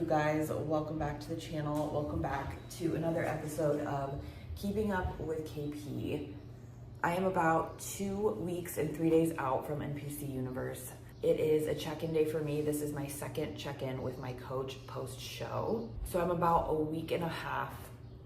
you guys? Welcome back to the channel. Welcome back to another episode of Keeping Up with KP. I am about 2 weeks and 3 days out from NPC Universe. It is a check-in day for me. This is my second check-in with my coach post-show. So I'm about a week and a half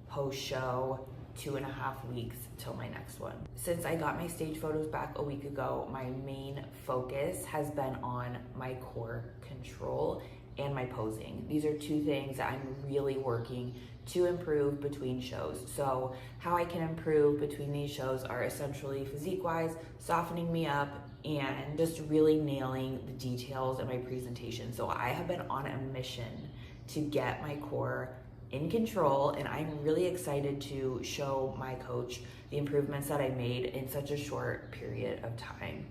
post-show, 2.5 weeks till my next one. Since I got my stage photos back a week ago, my main focus has been on my core control and my posing. These are two things that I'm really working to improve between shows. So how I can improve between these shows are essentially physique-wise, softening me up, and just really nailing the details in my presentation. So I have been on a mission to get my core in control, and I'm really excited to show my coach the improvements that I made in such a short period of time.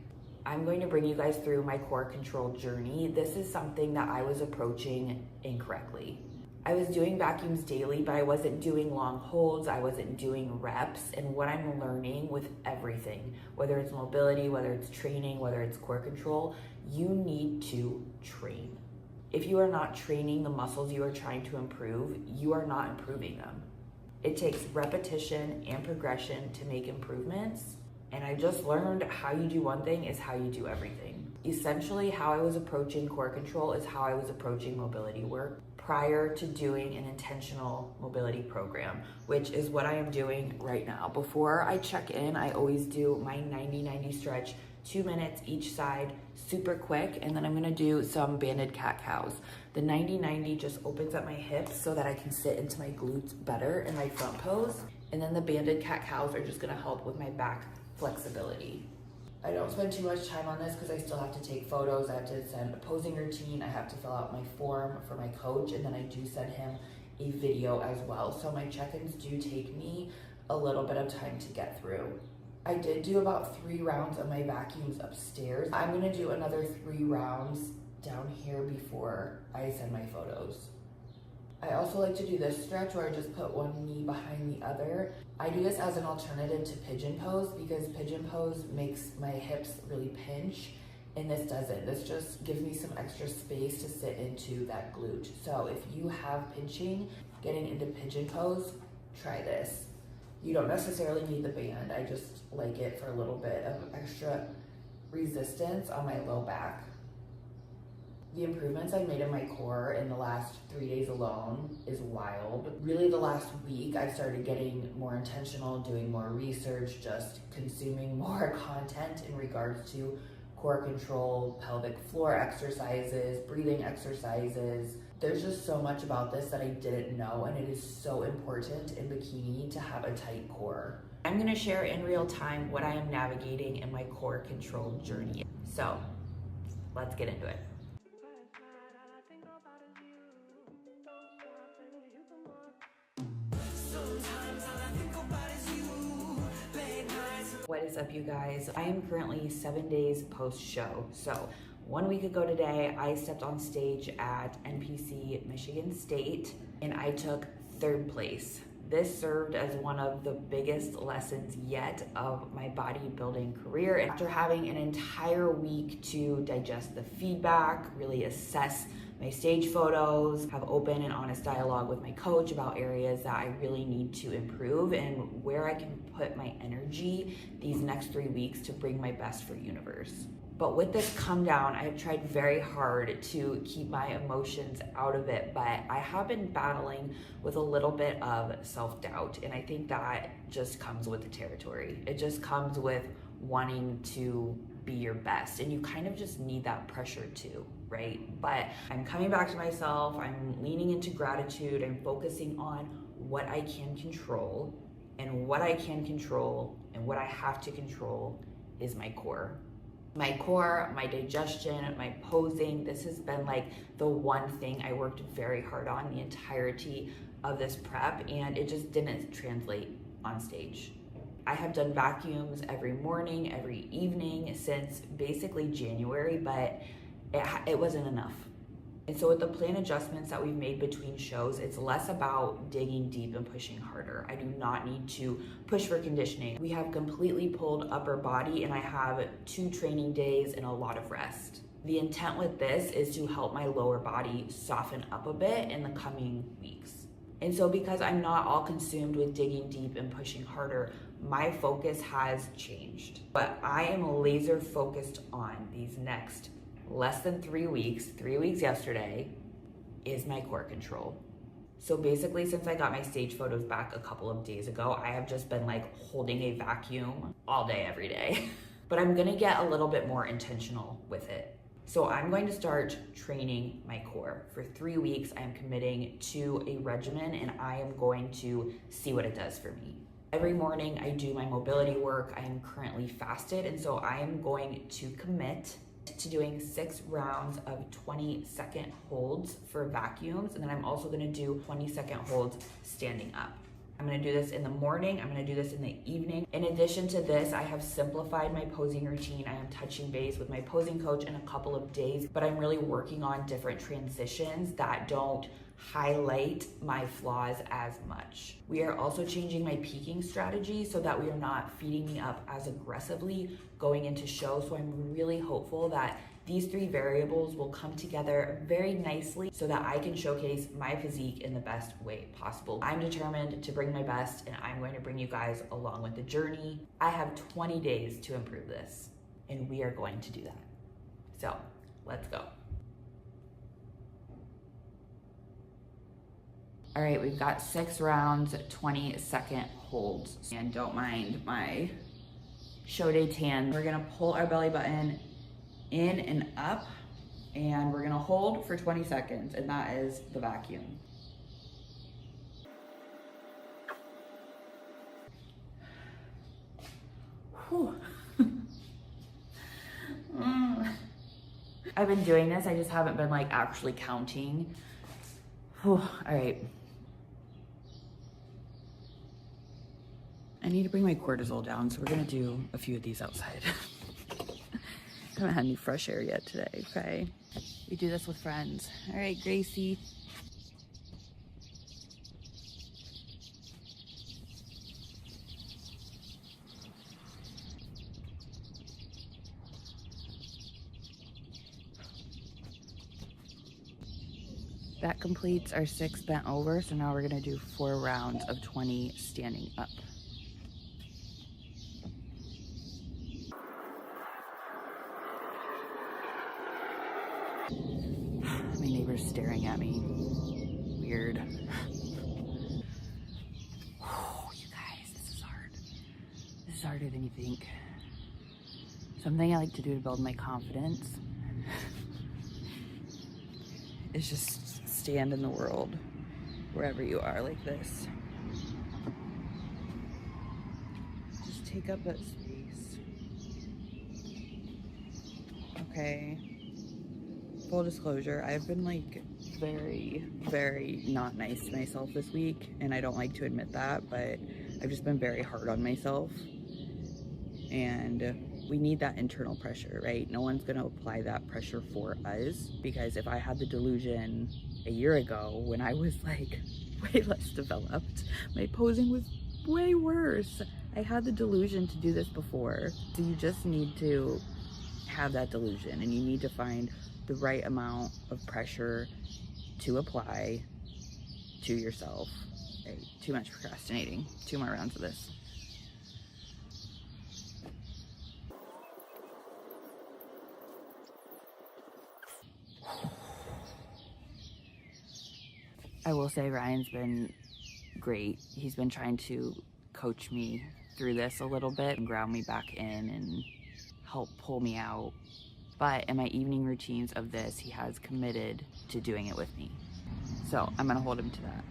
I'm going to bring you guys through my core control journey. This is something that I was approaching incorrectly. I was doing vacuums daily, but I wasn't doing long holds, I wasn't doing reps, and what I'm learning with everything, whether it's mobility, whether it's training, whether it's core control, you need to train. If you are not training the muscles you are trying to improve, you are not improving them. It takes repetition and progression to make improvements. And I just learned how you do one thing is how you do everything. Essentially, how I was approaching core control is how I was approaching mobility work prior to doing an intentional mobility program, which is what I am doing right now. Before I check in, I always do my 90-90 stretch, 2 minutes each side, super quick, and then I'm gonna do some banded cat-cows. The 90-90 just opens up my hips so that I can sit into my glutes better in my front pose, and then the banded cat-cows are just gonna help with my back flexibility. I don't spend too much time on this because I still have to take photos, I have to send a posing routine, I have to fill out my form for my coach, and then I do send him a video as well. So my check-ins do take me a little bit of time to get through. I did do about 3 rounds of my vacuums upstairs. I'm gonna do another 3 rounds down here before I send my photos. I also like to do this stretch where I just put one knee behind the other. I do this as an alternative to pigeon pose because pigeon pose makes my hips really pinch, and this doesn't. This just gives me some extra space to sit into that glute. So if you have pinching, getting into pigeon pose, try this. You don't necessarily need the band. I just like it for a little bit of extra resistance on my low back. The improvements I made in my core in the last 3 days alone is wild. Really the last week, I started getting more intentional, doing more research, just consuming more content in regards to core control, pelvic floor exercises, breathing exercises. There's just so much about this that I didn't know, and it is so important in bikini to have a tight core. I'm gonna share in real time what I am navigating in my core control journey. So let's get into it. What is up, you guys? I am currently 7 days post-show. So 1 week ago today, I stepped on stage at NPC Michigan State and I took 3rd place. This served as one of the biggest lessons yet of my bodybuilding career. After having an entire week to digest the feedback, really assess my stage photos, have open and honest dialogue with my coach about areas that I really need to improve and where I can put my energy these next 3 weeks to bring my best for Universe. But with this come down, I have tried very hard to keep my emotions out of it, but I have been battling with a little bit of self-doubt, and I think that just comes with the territory. It just comes with wanting to be your best, and you kind of just need that pressure too, right? But I'm coming back to myself, I'm leaning into gratitude, I'm focusing on what I can control, and what I can control and what I have to control is my core. My core, my digestion, my posing, this has been like the one thing I worked very hard on the entirety of this prep, and it just didn't translate on stage. I have done vacuums every morning, every evening since basically January, but it wasn't enough. And so with the plan adjustments that we've made between shows, it's less about digging deep and pushing harder. I do not need to push for conditioning. We have completely pulled upper body, and I have 2 training days and a lot of rest. The intent with this is to help my lower body soften up a bit in the coming weeks. And so because I'm not all consumed with digging deep and pushing harder, my focus has changed. But I am laser focused on these next less than 3 weeks, 3 weeks yesterday, is my core control. So basically, since I got my stage photos back a couple of days ago, I have just been like holding a vacuum all day, every day. But I'm gonna get a little bit more intentional with it. So I'm going to start training my core. For 3 weeks, I am committing to a regimen and I am going to see what it does for me. Every morning I do my mobility work. I am currently fasted, and so I am going to commit to doing 6 rounds of 20-second holds for vacuums, and then I'm also gonna do 20-second holds standing up. I'm gonna do this in the morning, I'm gonna do this in the evening. In addition to this, I have simplified my posing routine. I am touching base with my posing coach in a couple of days, but I'm really working on different transitions that don't highlight my flaws as much. We are also changing my peaking strategy so that we are not feeding me up as aggressively going into show. So I'm really hopeful that these 3 variables will come together very nicely so that I can showcase my physique in the best way possible. I'm determined to bring my best, and I'm going to bring you guys along with the journey. I have 20 days to improve this, and we are going to do that. So let's go. All right, we've got 6 rounds, 20-second holds. And don't mind my show day tan. We're gonna pull our belly button in and up, and we're gonna hold for 20 seconds, and that is the vacuum. Whew. I've been doing this, I just haven't been like actually counting. Whew. All right. I need to bring my cortisol down, so we're gonna do a few of these outside. Haven't had any fresh air yet today, okay? We do this with friends. All right, Gracie. That completes our 6 bent over, so now we're gonna do 4 rounds of 20 standing up. My neighbor's staring at me. Weird. Oh, you guys, this is hard. This is harder than you think. Something I like to do to build my confidence is just stand in the world wherever you are like this. Just take up that space. Okay. Full disclosure, I've been like very not nice to myself this week, and I don't like to admit that, but I've just been very hard on myself. And we need that internal pressure, right? No one's gonna apply that pressure for us, because if I had the delusion a year ago when I was like way less developed, my posing was way worse. I had the delusion to do this before. So you just need to have that delusion, and you need to find the right amount of pressure to apply to yourself. Okay, too much procrastinating. 2 more rounds of this. I will say Ryan's been great. He's been trying to coach me through this a little bit and ground me back in and help pull me out. But in my evening routines of this, he has committed to doing it with me. So I'm gonna hold him to that.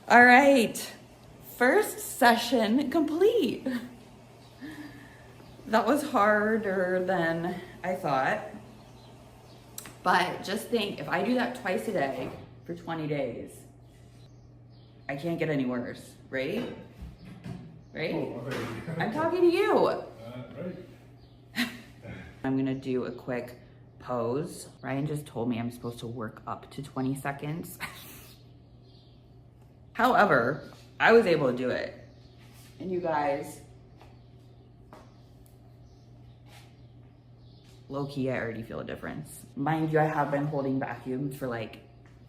All right, first session complete. That was harder than I thought. But just think, if I do that twice a day for 20 days, I can't get any worse, right? Right? Oh, right. I'm talking to you. Right. I'm gonna do a quick pose. Ryan just told me I'm supposed to work up to 20 seconds. However, I was able to do it. And you guys, low-key, I already feel a difference. Mind you, I have been holding vacuums for like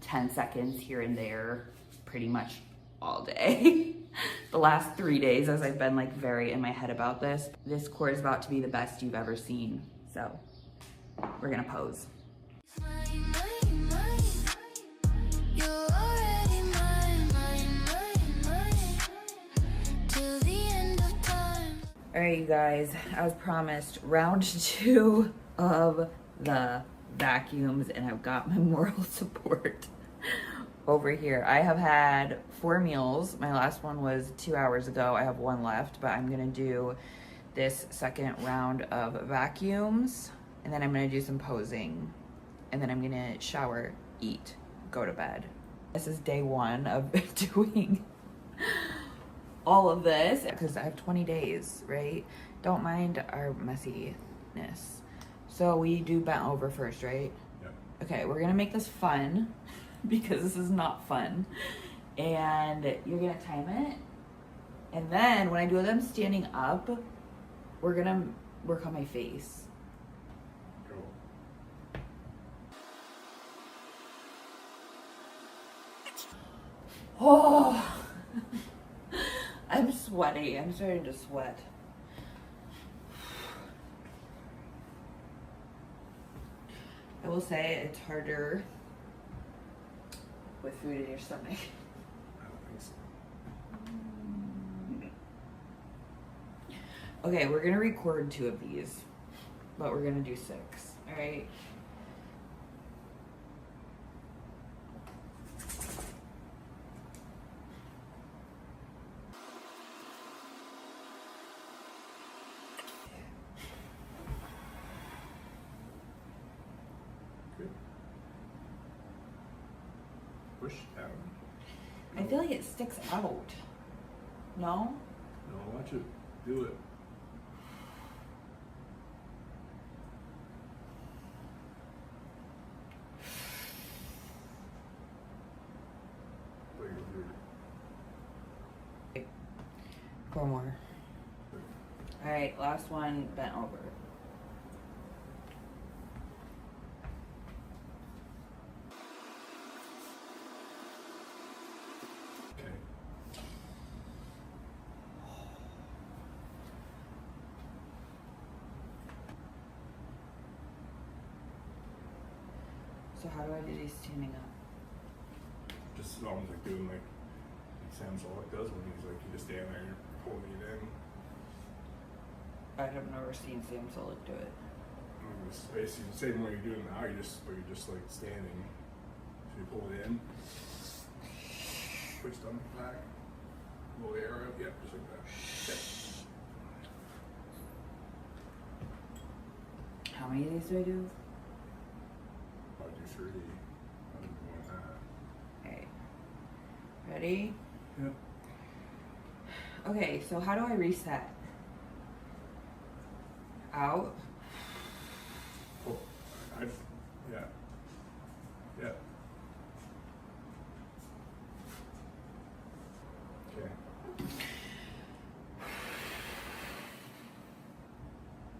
10 seconds here and there pretty much all day. The last 3 days, as I've been like very in my head about this. This core is about to be the best you've ever seen. So we're gonna pose. All right, you guys, as promised, round 2 of the vacuums, and I've got my moral support over here. I have had 4 meals. My last one was 2 hours ago. I have 1 left, but I'm gonna do this second round of vacuums, and then I'm gonna do some posing, and then I'm gonna shower, eat, go to bed. This is day 1 of doing all of this because I have 20 days, right? Don't mind our messiness. So we do bent over first, right? Yep. Okay, we're gonna make this fun because this is not fun. And you're gonna time it. And then when I do them standing up, we're gonna work on my face. Go. Oh, I'm sweaty. I'm starting to sweat. I will say it's harder with food in your stomach. I don't think so. Okay, we're gonna record 2 of these, but we're gonna do 6, all right? Good. Push down. I feel like it sticks out. No? No, watch it. Do it. Wait, wait. 4 more. All right, last one, bent over. Okay. So how do I do these standing up? Just almost like doing like Sam Solak does when he's like, you just stand there and you're pulling it in. I have never seen Sam Solak do it. And it's basically the same way you're doing now, but you're just like standing. So you pull it in, push stomach back, blow the air up, yep, just like that. Yep. How many of these do I do? I'll do 3. I'll do more than that. Okay. Ready? Yep. Okay, so how do I reset? Out? Oh, yeah. Yeah. Okay.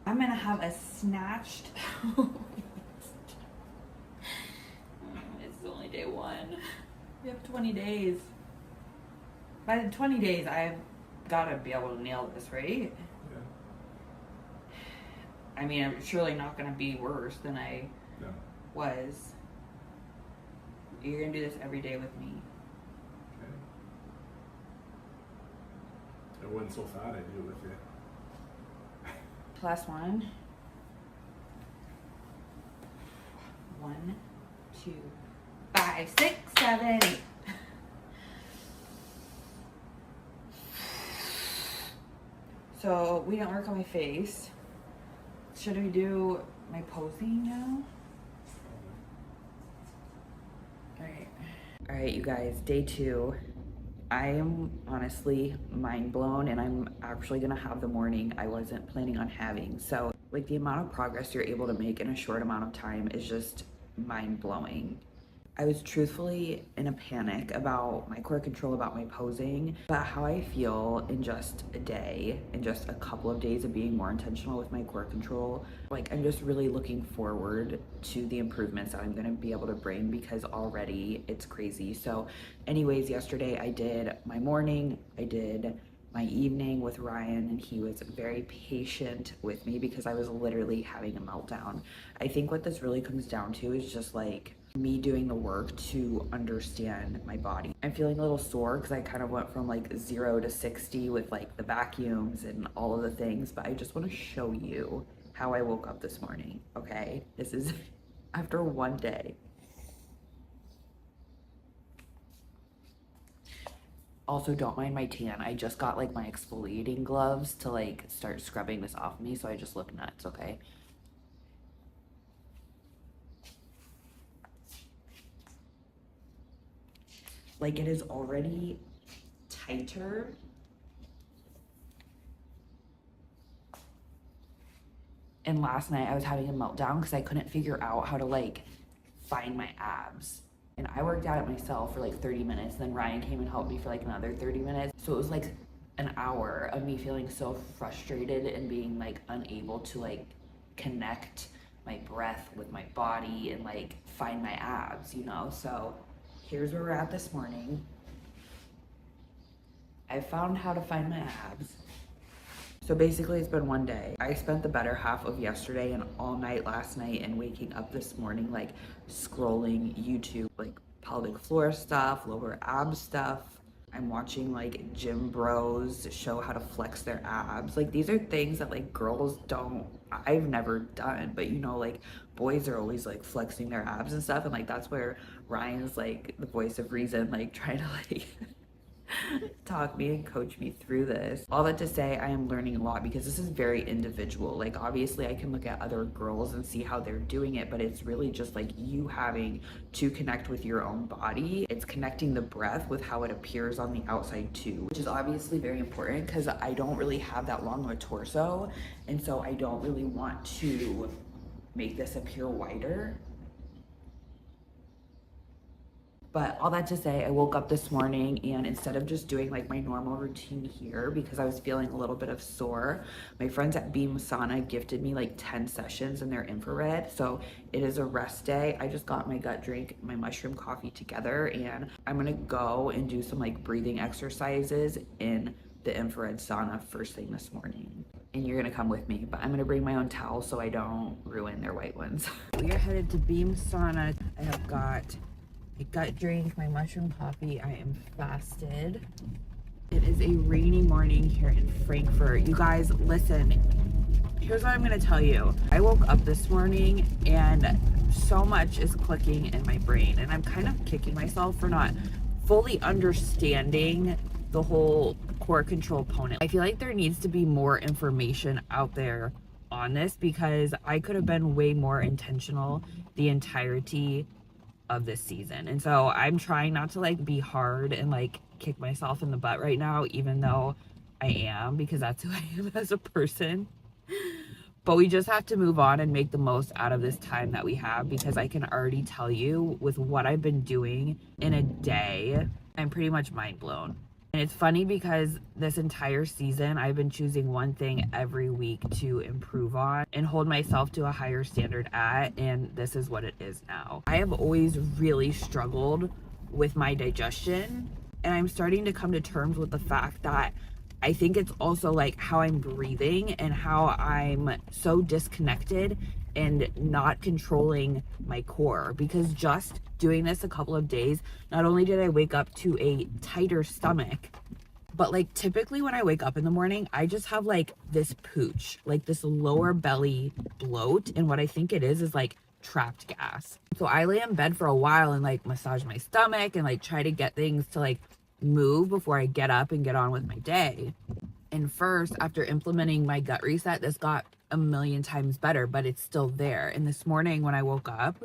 I'm gonna have a snatched. It's only day 1. We have 20 days. By the 20 days, I've gotta be able to nail this, right? Yeah. I mean, I'm surely not gonna be worse than I No. was. You're gonna do this every day with me. Okay. I wasn't so fat, I'd do it with you. Last one. 1, 2, 5, 6, 7, 8. So we didn't work on my face. Should we do my posing now? All right, you guys, day 2. I am honestly mind blown, and I'm actually gonna have the morning I wasn't planning on having. So like the amount of progress you're able to make in a short amount of time is just mind blowing. I was truthfully in a panic about my core control, about my posing, about how I feel in just a day, in just a couple of days of being more intentional with my core control. Like, I'm just really looking forward to the improvements that I'm gonna be able to bring, because already it's crazy. So anyways, yesterday I did my morning, I did my evening with Ryan, and he was very patient with me because I was literally having a meltdown. I think what this really comes down to is just like me doing the work to understand my body. I'm feeling a little sore because I kind of went from like 0 to 60 with like the vacuums and all of the things, but I just want to show you how I woke up this morning, okay? This is after one day. Also, don't mind my tan. I just got like my exfoliating gloves to like start scrubbing this off me, so I just look nuts, okay? Like, it is already tighter. And last night I was having a meltdown because I couldn't figure out how to like find my abs. And I worked out it myself for like 30 minutes. Then Ryan came and helped me for like another 30 minutes. So it was like an hour of me feeling so frustrated and being like unable to like connect my breath with my body and like find my abs, you know? So here's where we're at this morning. I found how to find my abs. So basically it's been one day. I spent the better half of yesterday and all night last night and waking up this morning like scrolling YouTube, like pelvic floor stuff, lower ab stuff. I'm watching like gym bros show how to flex their abs. Like, these are things that like girls don't, I've never done, but you know, like boys are always like flexing their abs and stuff, and like that's where Ryan's like the voice of reason, like trying to like talk me and coach me through this. All that to say, I am learning a lot because this is very individual. Like, obviously I can look at other girls and see how they're doing it, but it's really just like you having to connect with your own body. It's connecting the breath with how it appears on the outside too, which is obviously very important because I don't really have that long of a torso, and so I don't really want to make this appear wider. But all that to say, I woke up this morning and instead of just doing like my normal routine here, because I was feeling a little bit of sore, my friends at Beam Sauna gifted me like 10 sessions in their infrared. So it is a rest day. I just got my gut drink, my mushroom coffee together, and I'm gonna go and do some like breathing exercises in the infrared sauna first thing this morning. And you're gonna come with me, but I'm gonna bring my own towel so I don't ruin their white ones. We are headed to Beam Sauna. I have got a gut drink, my mushroom coffee. I am fasted. It is a rainy morning here in Frankfurt. You guys, listen, here's what I'm gonna tell you. I woke up this morning and so much is clicking in my brain, and I'm kind of kicking myself for not fully understanding the whole core control component. I feel like there needs to be more information out there on this because I could have been way more intentional the entirety of this season. And so I'm trying not to like be hard and like kick myself in the butt right now, even though I am, because that's who I am as a person. But we just have to move on and make the most out of this time that we have, because I can already tell you with what I've been doing in a day, I'm pretty much mind blown. And it's funny because this entire season, I've been choosing one thing every week to improve on and hold myself to a higher standard at, and this is what it is now. I have always really struggled with my digestion, and I'm starting to come to terms with the fact that I think it's also like how I'm breathing and how I'm so disconnected and not controlling my core, because just doing this a couple of days, not only did I wake up to a tighter stomach, but like typically when I wake up in the morning, I just have like this pooch, like this lower belly bloat, and what I think it is like trapped gas. So I lay in bed for a while and like massage my stomach and like try to get things to like move before I get up and get on with my day. And first, after implementing my gut reset, this got a million times better, but it's still there. And this morning when I woke up,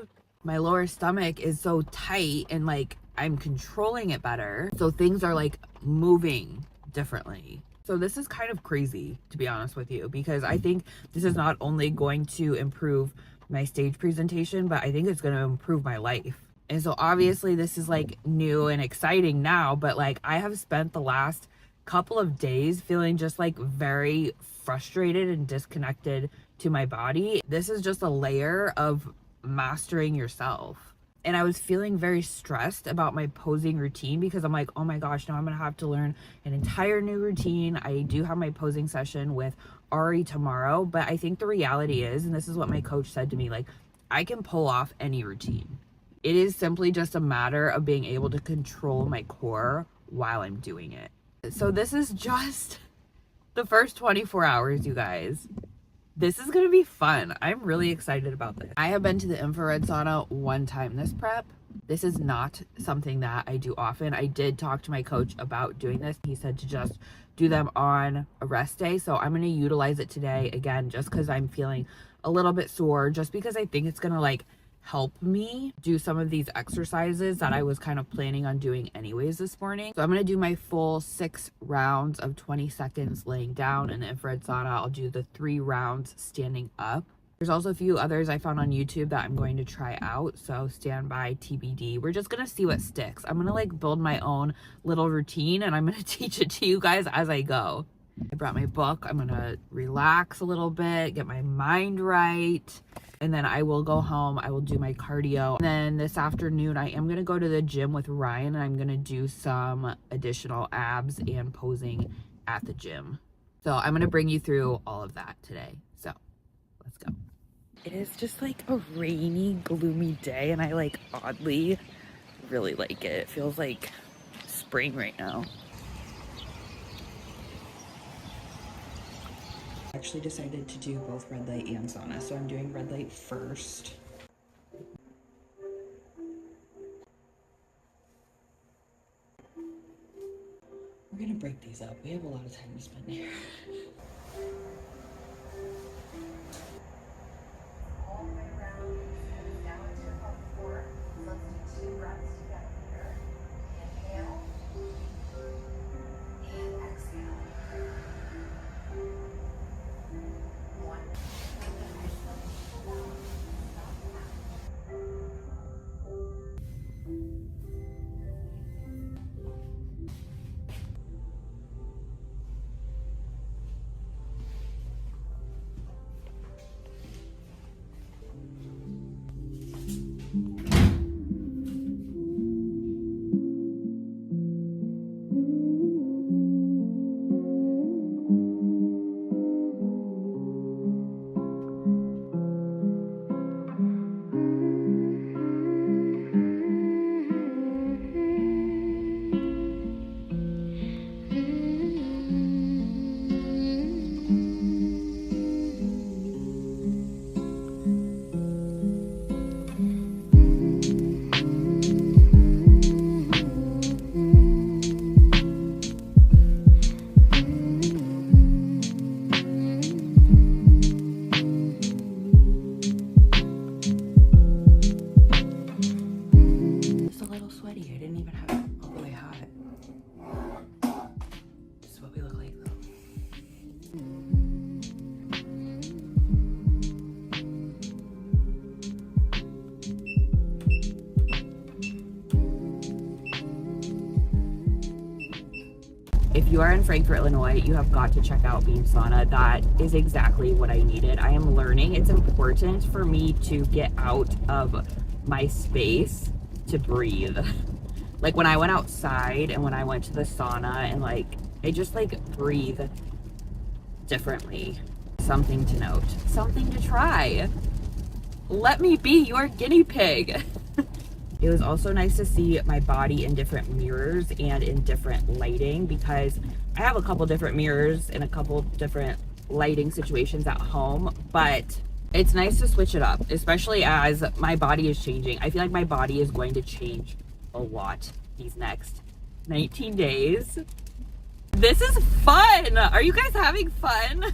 my lower stomach is so tight and like I'm controlling it better. So things are like moving differently. So this is kind of crazy, to be honest with you, because I think this is not only going to improve my stage presentation, but I think it's going to improve my life. And so obviously this is like new and exciting now, but like I have spent the last couple of days feeling just like very frustrated and disconnected to my body. This is just a layer of mastering yourself. And I was feeling very stressed about my posing routine because I'm like, oh my gosh, now I'm gonna have to learn an entire new routine. I do have my posing session with Ari tomorrow, but I think the reality is, and this is what my coach said to me, like, I can pull off any routine. It is simply just a matter of being able to control my core while I'm doing it. So this is just the first 24 hours, you guys. This is going to be fun. I'm really excited about this. I have been to the infrared sauna one time this prep. This is not something that I do often. I did talk to my coach about doing this. He said to just do them on a rest day. So I'm going to utilize it today again, just because I'm feeling a little bit sore, just because I think it's going to like help me do some of these exercises that I was kind of planning on doing anyways this morning. So I'm going to do my full 6 rounds of 20 seconds laying down in the infrared sauna. I'll do the 3 rounds standing up. There's also a few others I found on YouTube that I'm going to try out. So stand by, TBD. We're just going to see what sticks. I'm going to like build my own little routine and I'm going to teach it to you guys as I go. I brought my book. I'm going to relax a little bit, get my mind right. And then I will go home. I will do my cardio. And then this afternoon, I am going to go to the gym with Ryan and I'm going to do some additional abs and posing at the gym. So I'm going to bring you through all of that today. So let's go. It is just like a rainy, gloomy day and I like oddly really like it. It feels like spring right now. Actually decided to do both red light and sauna, so I'm doing red light first. We're gonna break these up. We have a lot of time to spend here. All the way around, down into your pelvic floor. Let's do 2 breaths together here. Inhale and exhale. If you are in Frankfort, Illinois, you have got to check out Beam Sauna. That is exactly what I needed. I am learning it's important for me to get out of my space to breathe. Like when I went outside and when I went to the sauna and like, I just like breathe differently. Something to note, something to try. Let me be your guinea pig. It was also nice to see my body in different mirrors and in different lighting, because I have a couple different mirrors in a couple different lighting situations at home, but it's nice to switch it up, especially as my body is changing. I feel like my body is going to change a lot these next 19 days. This is fun. Are you guys having fun?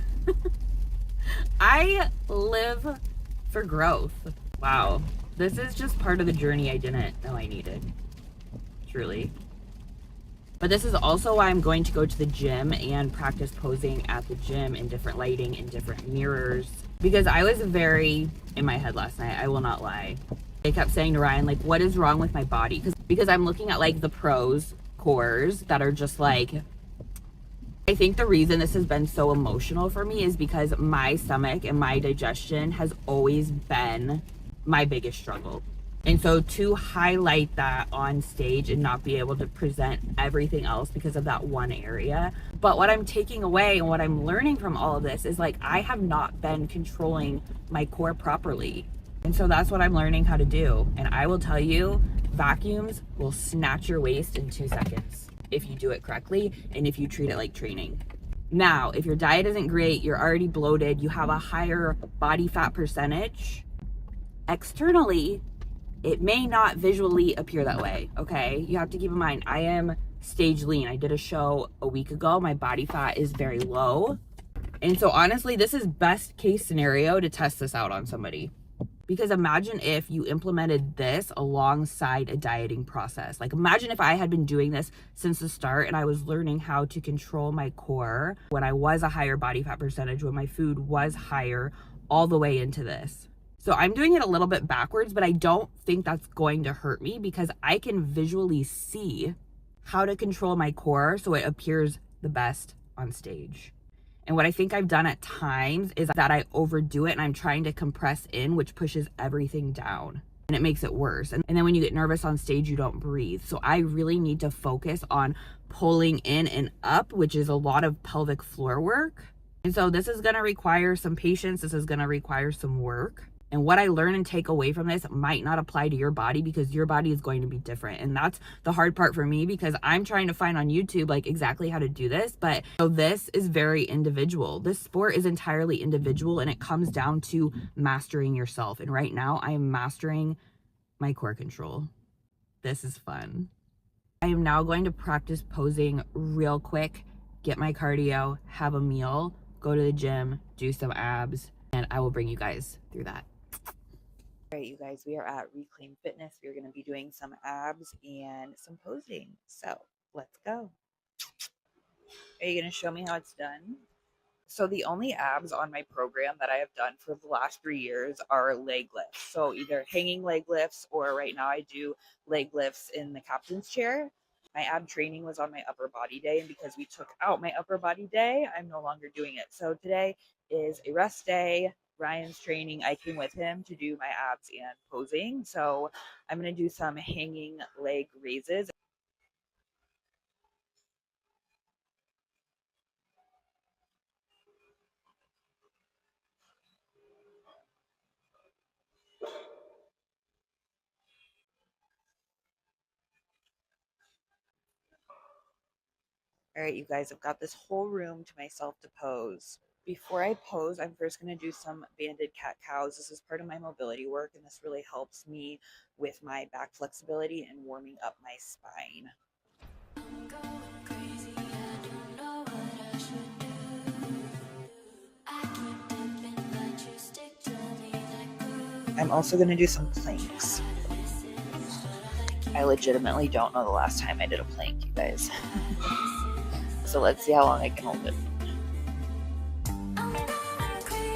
I live for growth. Wow. This is just part of the journey I didn't know I needed, truly. But this is also why I'm going to go to the gym and practice posing at the gym in different lighting, in different mirrors. Because I was very in my head last night, I will not lie. I kept saying to Ryan, like, what is wrong with my body? Because I'm looking at like the pros cores that are just like, I think the reason this has been so emotional for me is because my stomach and my digestion has always been my biggest struggle. And so to highlight that on stage and not be able to present everything else because of that one area. But what I'm taking away and what I'm learning from all of this is like, I have not been controlling my core properly. And so that's what I'm learning how to do. And I will tell you, vacuums will snatch your waist in 2 seconds if you do it correctly and if you treat it like training. Now, if your diet isn't great, you're already bloated, you have a higher body fat percentage, externally, it may not visually appear that way, okay? You have to keep in mind, I am stage lean. I did a show a week ago. My body fat is very low. And so honestly, this is best case scenario to test this out on somebody. Because imagine if you implemented this alongside a dieting process. Like imagine if I had been doing this since the start and I was learning how to control my core when I was a higher body fat percentage, when my food was higher, all the way into this. So I'm doing it a little bit backwards, but I don't think that's going to hurt me because I can visually see how to control my core so it appears the best on stage. And what I think I've done at times is that I overdo it and I'm trying to compress in, which pushes everything down and it makes it worse. And then when you get nervous on stage, you don't breathe. So I really need to focus on pulling in and up, which is a lot of pelvic floor work. And so this is going to require some patience. This is going to require some work. And what I learn and take away from this might not apply to your body because your body is going to be different. And that's the hard part for me because I'm trying to find on YouTube like exactly how to do this. But so this is very individual. This sport is entirely individual and it comes down to mastering yourself. And right now I am mastering my core control. This is fun. I am now going to practice posing real quick, get my cardio, have a meal, go to the gym, do some abs, and I will bring you guys through that. All right, you guys, we are at Reclaim Fitness. We're going to be doing some abs and some posing. So let's go. Are you going to show me how it's done? So the only abs on my program that I have done for the last 3 years are leg lifts. So either hanging leg lifts or right now I do leg lifts in the captain's chair. My ab training was on my upper body day. And because we took out my upper body day, I'm no longer doing it. So today is a rest day. Ryan's training, I came with him to do my abs and posing. So I'm going to do some hanging leg raises. All right, you guys, I've got this whole room to myself to pose. Before I pose, I'm first going to do some banded cat-cows. This is part of my mobility work, and this really helps me with my back flexibility and warming up my spine. I'm also going to do some planks. I legitimately don't know the last time I did a plank, you guys. So let's see how long I can hold it.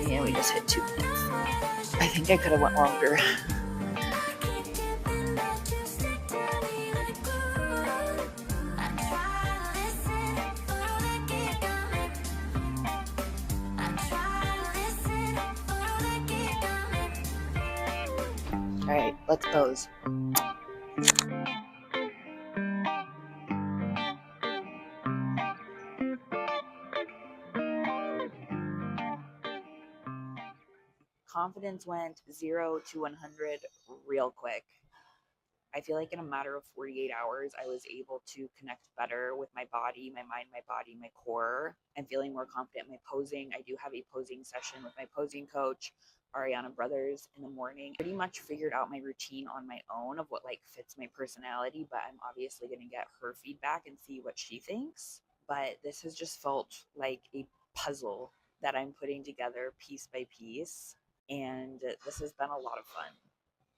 Yeah, we just hit 2 minutes. I think I could have went longer. All right, let's pose. Confidence went 0 to 100 real quick. I feel like in a matter of 48 hours, I was able to connect better with my body, my mind, my body, my core. I'm feeling more confident in my posing. I do have a posing session with my posing coach, Ariana Brothers, in the morning. Pretty much figured out my routine on my own of what like fits my personality, but I'm obviously going to get her feedback and see what she thinks. But this has just felt like a puzzle that I'm putting together piece by piece. And this has been a lot of fun.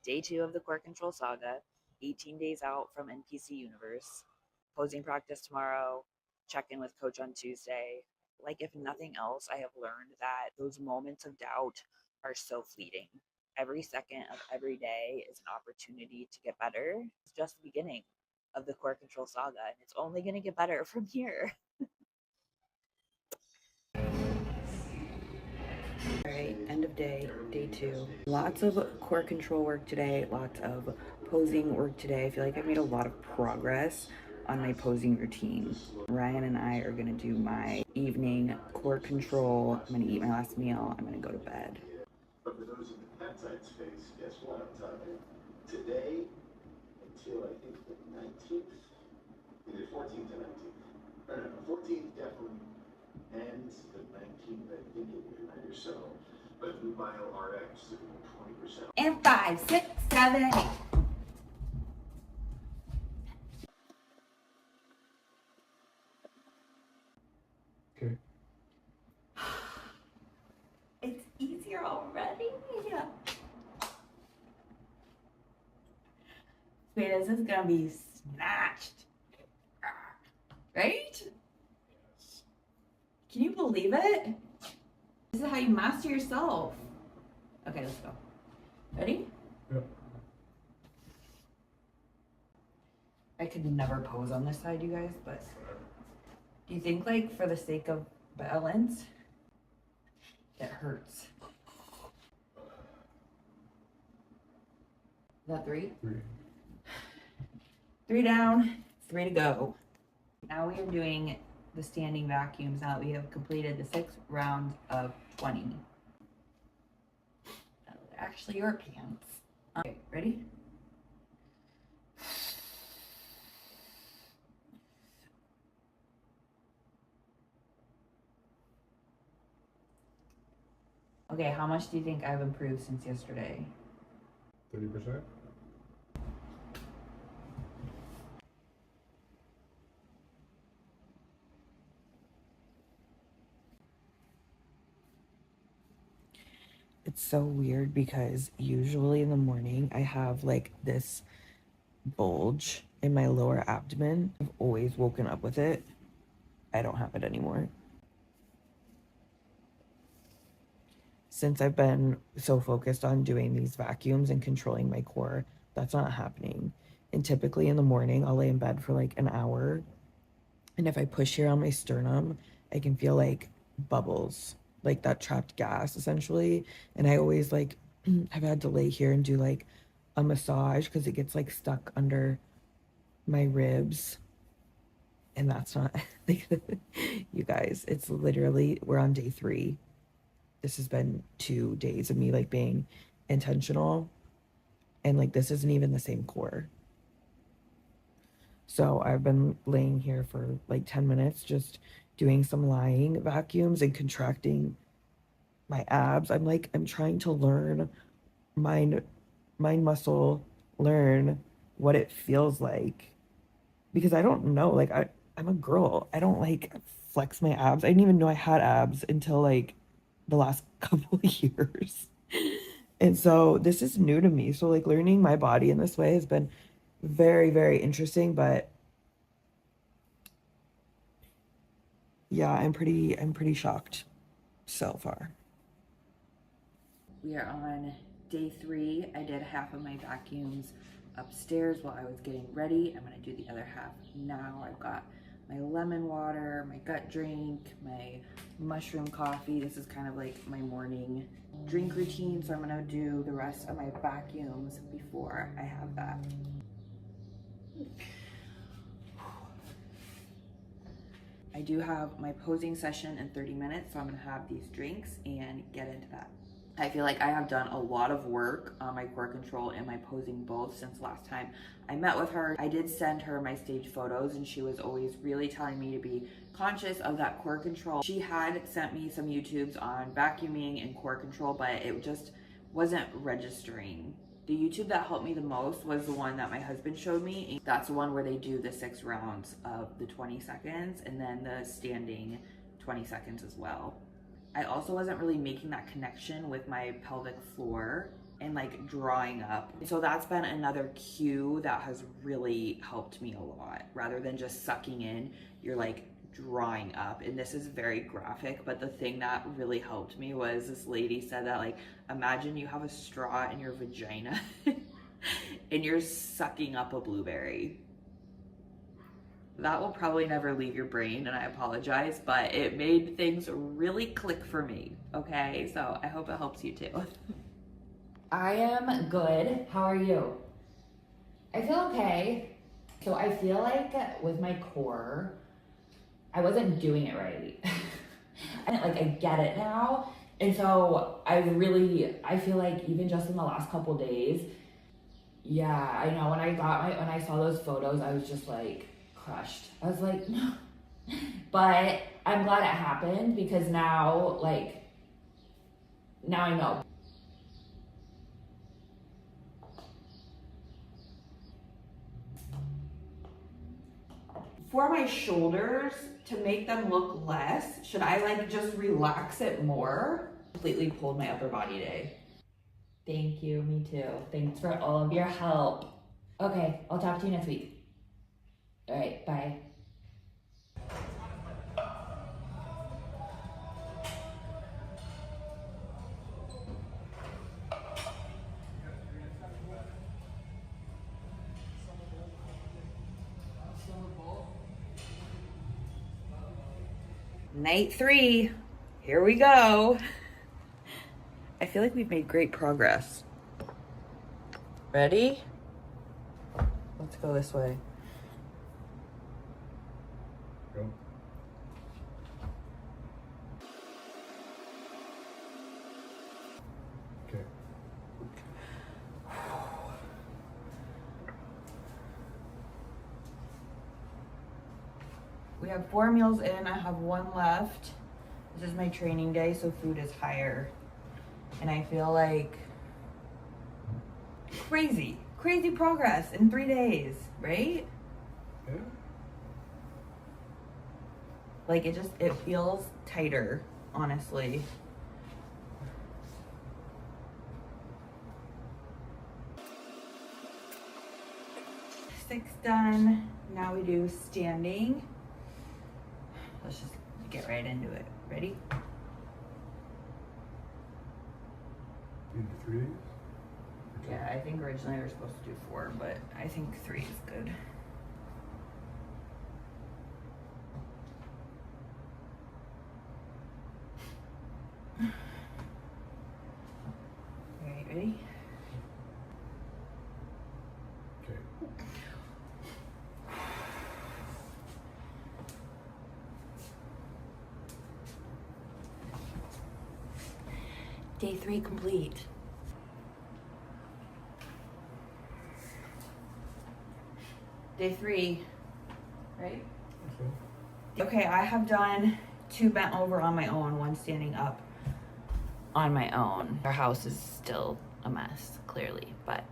Day 2 of the Core Control Saga, 18 days out from NPC Universe. Posing practice tomorrow, check in with coach on Tuesday. Like if nothing else, I have learned that those moments of doubt are so fleeting. Every second of every day is an opportunity to get better. It's just the beginning of the core control saga, and it's only going to get better from here. Alright, end of day 2. Lots of core control work today, lots of posing work today. I feel like I've made a lot of progress on my posing routine. Ryan and I are gonna do my evening core control. I'm gonna eat my last meal. I'm gonna go to bed. But for those in the peptide space, guess what? I'm talking today until I think the 19th, either 14th or 19th. No, 14th definitely, and the 19th, I think it will, or so. But Blue Bio RX is 20%. And 5, 6, 7, 8. Okay. It's easier already. Wait, this is gonna be snatched. Right? Yes. Can you believe it? This is how you master yourself. Okay, let's go. Ready? Yep. I could never pose on this side, you guys, but do you think, like, for the sake of balance, it hurts? Is that 3? 3. 3 down, 3 to go. Now we are doing the standing vacuums now that we have completed the 6 rounds of 20. That was actually your pants. Okay, ready? Okay, how much do you think I've improved since yesterday? 30%. It's so weird because usually in the morning I have like this bulge in my lower abdomen. I've always woken up with it. I don't have it anymore. Since I've been so focused on doing these vacuums and controlling my core, that's not happening. And typically in the morning, I'll lay in bed for like an hour. And if I push here on my sternum, I can feel like bubbles, like that trapped gas essentially. And I always like have had to lay here and do like a massage because it gets like stuck under my ribs. And that's not like, you guys, it's literally, we're on day 3. This has been 2 days of me like being intentional, and like this isn't even the same core. So I've been laying here for like 10 minutes just doing some lying vacuums and contracting my abs. I'm trying to learn mind muscle, learn what it feels like, because I don't know, like I'm a girl. I don't like flex my abs. I didn't even know I had abs until like the last couple of years. And so this is new to me. So like learning my body in this way has been very, very interesting, but yeah, I'm pretty shocked so far. We are on day 3. I did half of my vacuums upstairs while I was getting ready. I'm gonna do the other half now. I've got my lemon water, my gut drink, my mushroom coffee. This is kind of like my morning drink routine, so I'm gonna do the rest of my vacuums before I have that. I do have my posing session in 30 minutes, so I'm gonna have these drinks and get into that. I feel like I have done a lot of work on my core control and my posing both since last time I met with her. I did send her my stage photos and she was always really telling me to be conscious of that core control. She had sent me some YouTubes on vacuuming and core control, but it just wasn't registering. The YouTube that helped me the most was the one that my husband showed me. That's the one where they do the 6 rounds of the 20 seconds and then the standing 20 seconds as well. I also wasn't really making that connection with my pelvic floor and like drawing up. So that's been another cue that has really helped me a lot. Rather than just sucking in, you're like drying up, and this is very graphic, but the thing that really helped me was this lady said that, like, imagine you have a straw in your vagina and you're sucking up a blueberry. That will probably never leave your brain, and I apologize, but it made things really click for me, okay? So I hope it helps you too. I am good. How are you? I feel okay. So I feel like with my core, I wasn't doing it right. And like I get it now. And so I feel like even just in the last couple days, yeah, I know when I saw those photos, I was just like crushed. I was like, no. But I'm glad it happened because now I know. For my shoulders, to make them look less, should I like just relax it more? Completely pulled my upper body day. Thank you, me too. Thanks for all of your help. Okay, I'll talk to you next week. All right, bye. Night 3, here we go. I feel like we've made great progress. Ready? Let's go this way. Go. Okay. We have 4 meals in, I have 1 left. This is my training day, so food is higher. And I feel like crazy progress in 3 days, right? Yeah. Like it feels tighter, honestly. Six done. Now we do standing. Let's just get right into it. Ready? Into 3 days? Yeah, I think originally we were supposed to do 4, but I think 3 is good. All right, ready? Okay. Day 3 complete. Day 3, right? Okay, I have done 2 bent over on my own, 1 standing up on my own. Our house is still a mess, clearly, but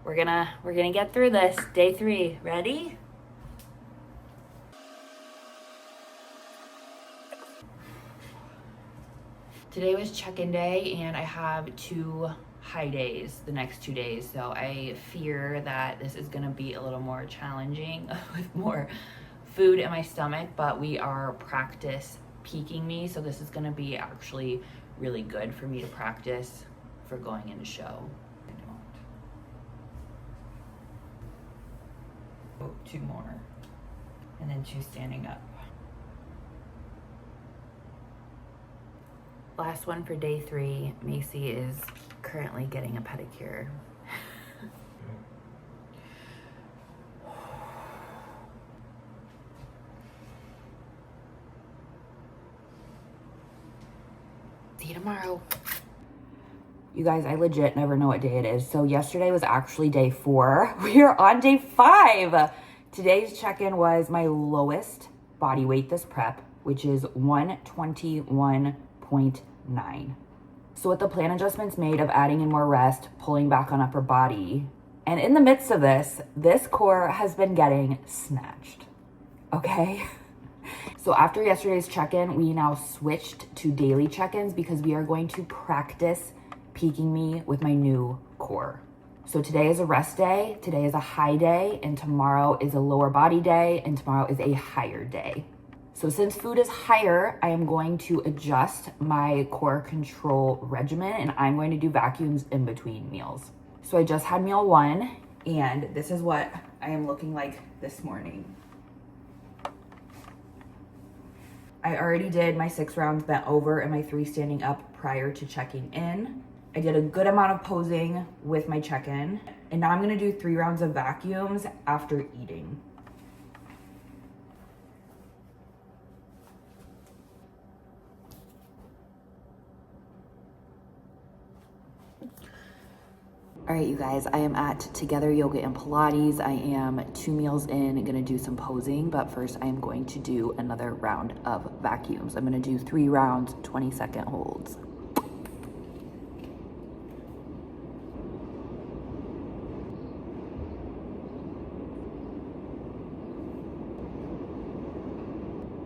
we're gonna get through this. Day 3, ready? Today was check-in day, and I have 2 high days the next 2 days, so I fear that this is gonna be a little more challenging with more food in my stomach, but we are practice peaking me, so this is gonna be actually really good for me to practice for going into show. Oh, 2 more, and then 2 standing up. Last one for day 3. Macy is currently getting a pedicure. See you tomorrow. You guys, I legit never know what day it is. So yesterday was actually day 4. We are on day 5. Today's check-in was my lowest body weight this prep, which is 121.9. So with the plan adjustments made of adding in more rest, pulling back on upper body, and in the midst of this core has been getting snatched, okay? So after yesterday's check-in, we now switched to daily check-ins because we are going to practice peaking me with my new core. So today is a rest day, today is a high day, and tomorrow is a lower body day, and tomorrow is a higher day. So since food is higher, I am going to adjust my core control regimen and I'm going to do vacuums in between meals. So I just had meal 1 and this is what I am looking like this morning. I already did my 6 rounds bent over and my 3 standing up prior to checking in. I did a good amount of posing with my check-in. And now I'm gonna do 3 rounds of vacuums after eating. All right, you guys, I am at Together Yoga and Pilates. I am 2 meals in, gonna do some posing, but first I am going to do another round of vacuums. I'm gonna do 3 rounds, 20-second holds.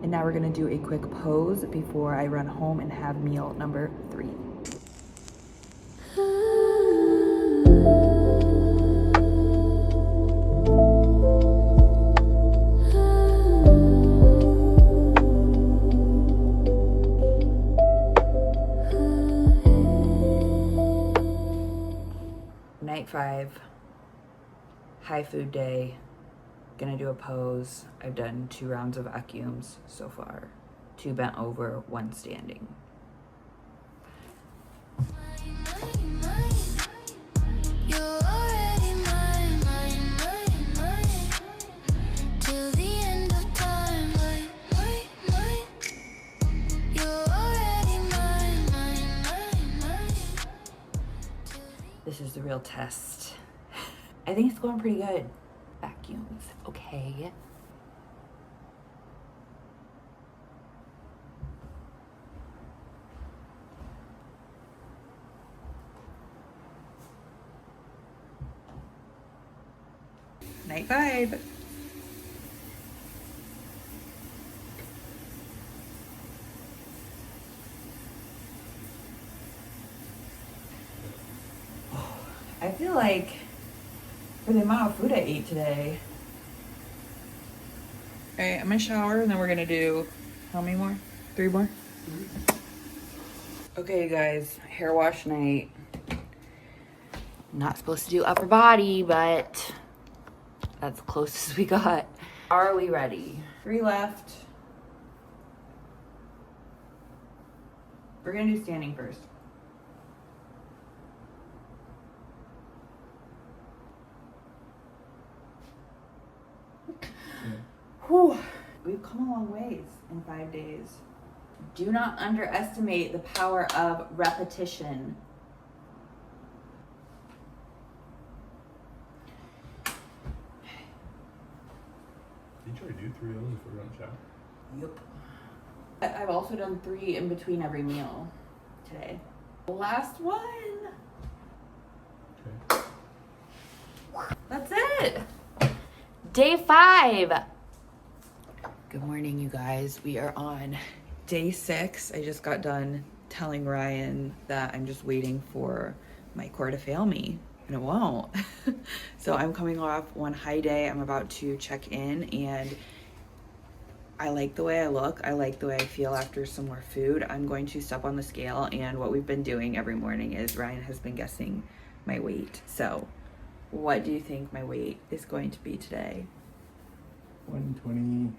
And now we're gonna do a quick pose before I run home and have meal number 3. Night 5, high food day. Gonna do a pose. I've done 2 rounds of vacuums so far. 2 bent over, 1 standing. This is the real test. I think it's going pretty good. Vacuums, okay. Night 5. I feel like for the amount of food I ate today. All right, I'm gonna shower and then we're gonna do how many more? 3 more? Okay, you guys, hair wash night. Not supposed to do upper body, but that's the closest we got. Are we ready? 3 left. We're gonna do standing first. Whew. We've come a long ways in 5 days. Do not underestimate the power of repetition. Did you try to do 3 of those before you went to shower? Yep. I've also done 3 in between every meal today. Last one. Okay. That's it. Day 5. Good morning, you guys. We are on day 6. I just got done telling Ryan that I'm just waiting for my core to fail me, and it won't. So I'm coming off one high day. I'm about to check in, and I like the way I look. I like the way I feel after some more food. I'm going to step on the scale, and what we've been doing every morning is Ryan has been guessing my weight. So what do you think my weight is going to be today? 121.7.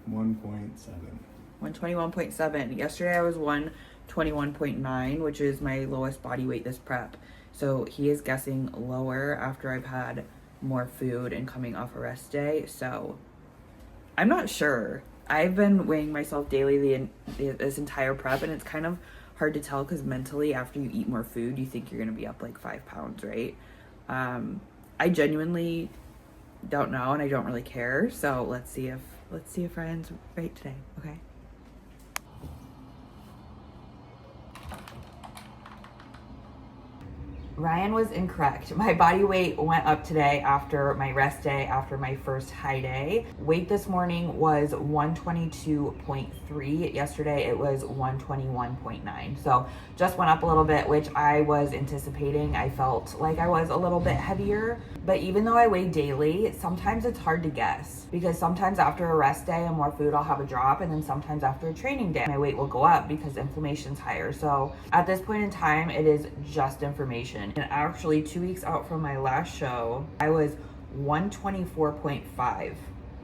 121.7. Yesterday I was 121.9, which is my lowest body weight this prep. So he is guessing lower after I've had more food and coming off a rest day. So I'm not sure. I've been weighing myself daily this entire prep, and it's kind of hard to tell because mentally after you eat more food, you think you're going to be up like 5 pounds, right? I genuinely don't know, and I don't really care. So let's see if Ryan's right today. Okay. Ryan was incorrect. My body weight went up today after my rest day, after my first high day. Weight this morning was 122.3. Yesterday it was 121.9. So just went up a little bit, which I was anticipating. I felt like I was a little bit heavier, but even though I weigh daily, sometimes it's hard to guess because sometimes after a rest day and more food, I'll have a drop. And then sometimes after a training day, my weight will go up because inflammation's higher. So at this point in time, it is just information. And actually 2 weeks out from my last show, I was 124.5.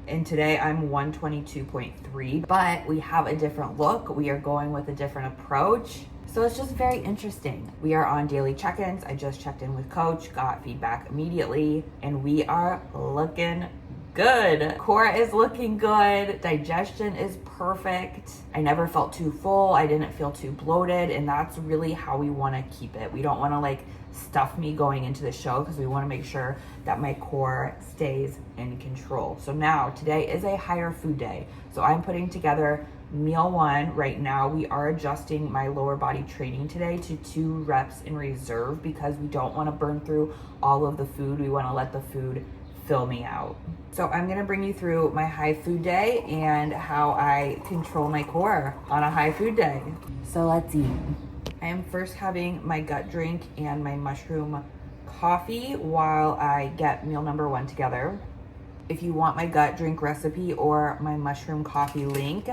And today I'm 122.3, but we have a different look. We are going with a different approach. So it's just very interesting. We are on daily check-ins. I just checked in with coach, got feedback immediately, and we are looking good. Core is looking good. Digestion is perfect. I never felt too full. I didn't feel too bloated. And that's really how we want to keep it. We don't want to like stuff me going into the show because we want to make sure that my core stays in control. So now today is a higher food day. So I'm putting together meal one. Right now we are adjusting my lower body training today to 2 reps in reserve because we don't want to burn through all of the food. We want to let the food fill me out. So I'm gonna bring you through my high food day and how I control my core on a high food day. So let's eat. I am first having my gut drink and my mushroom coffee while I get meal number 1 together. If you want my gut drink recipe or my mushroom coffee link,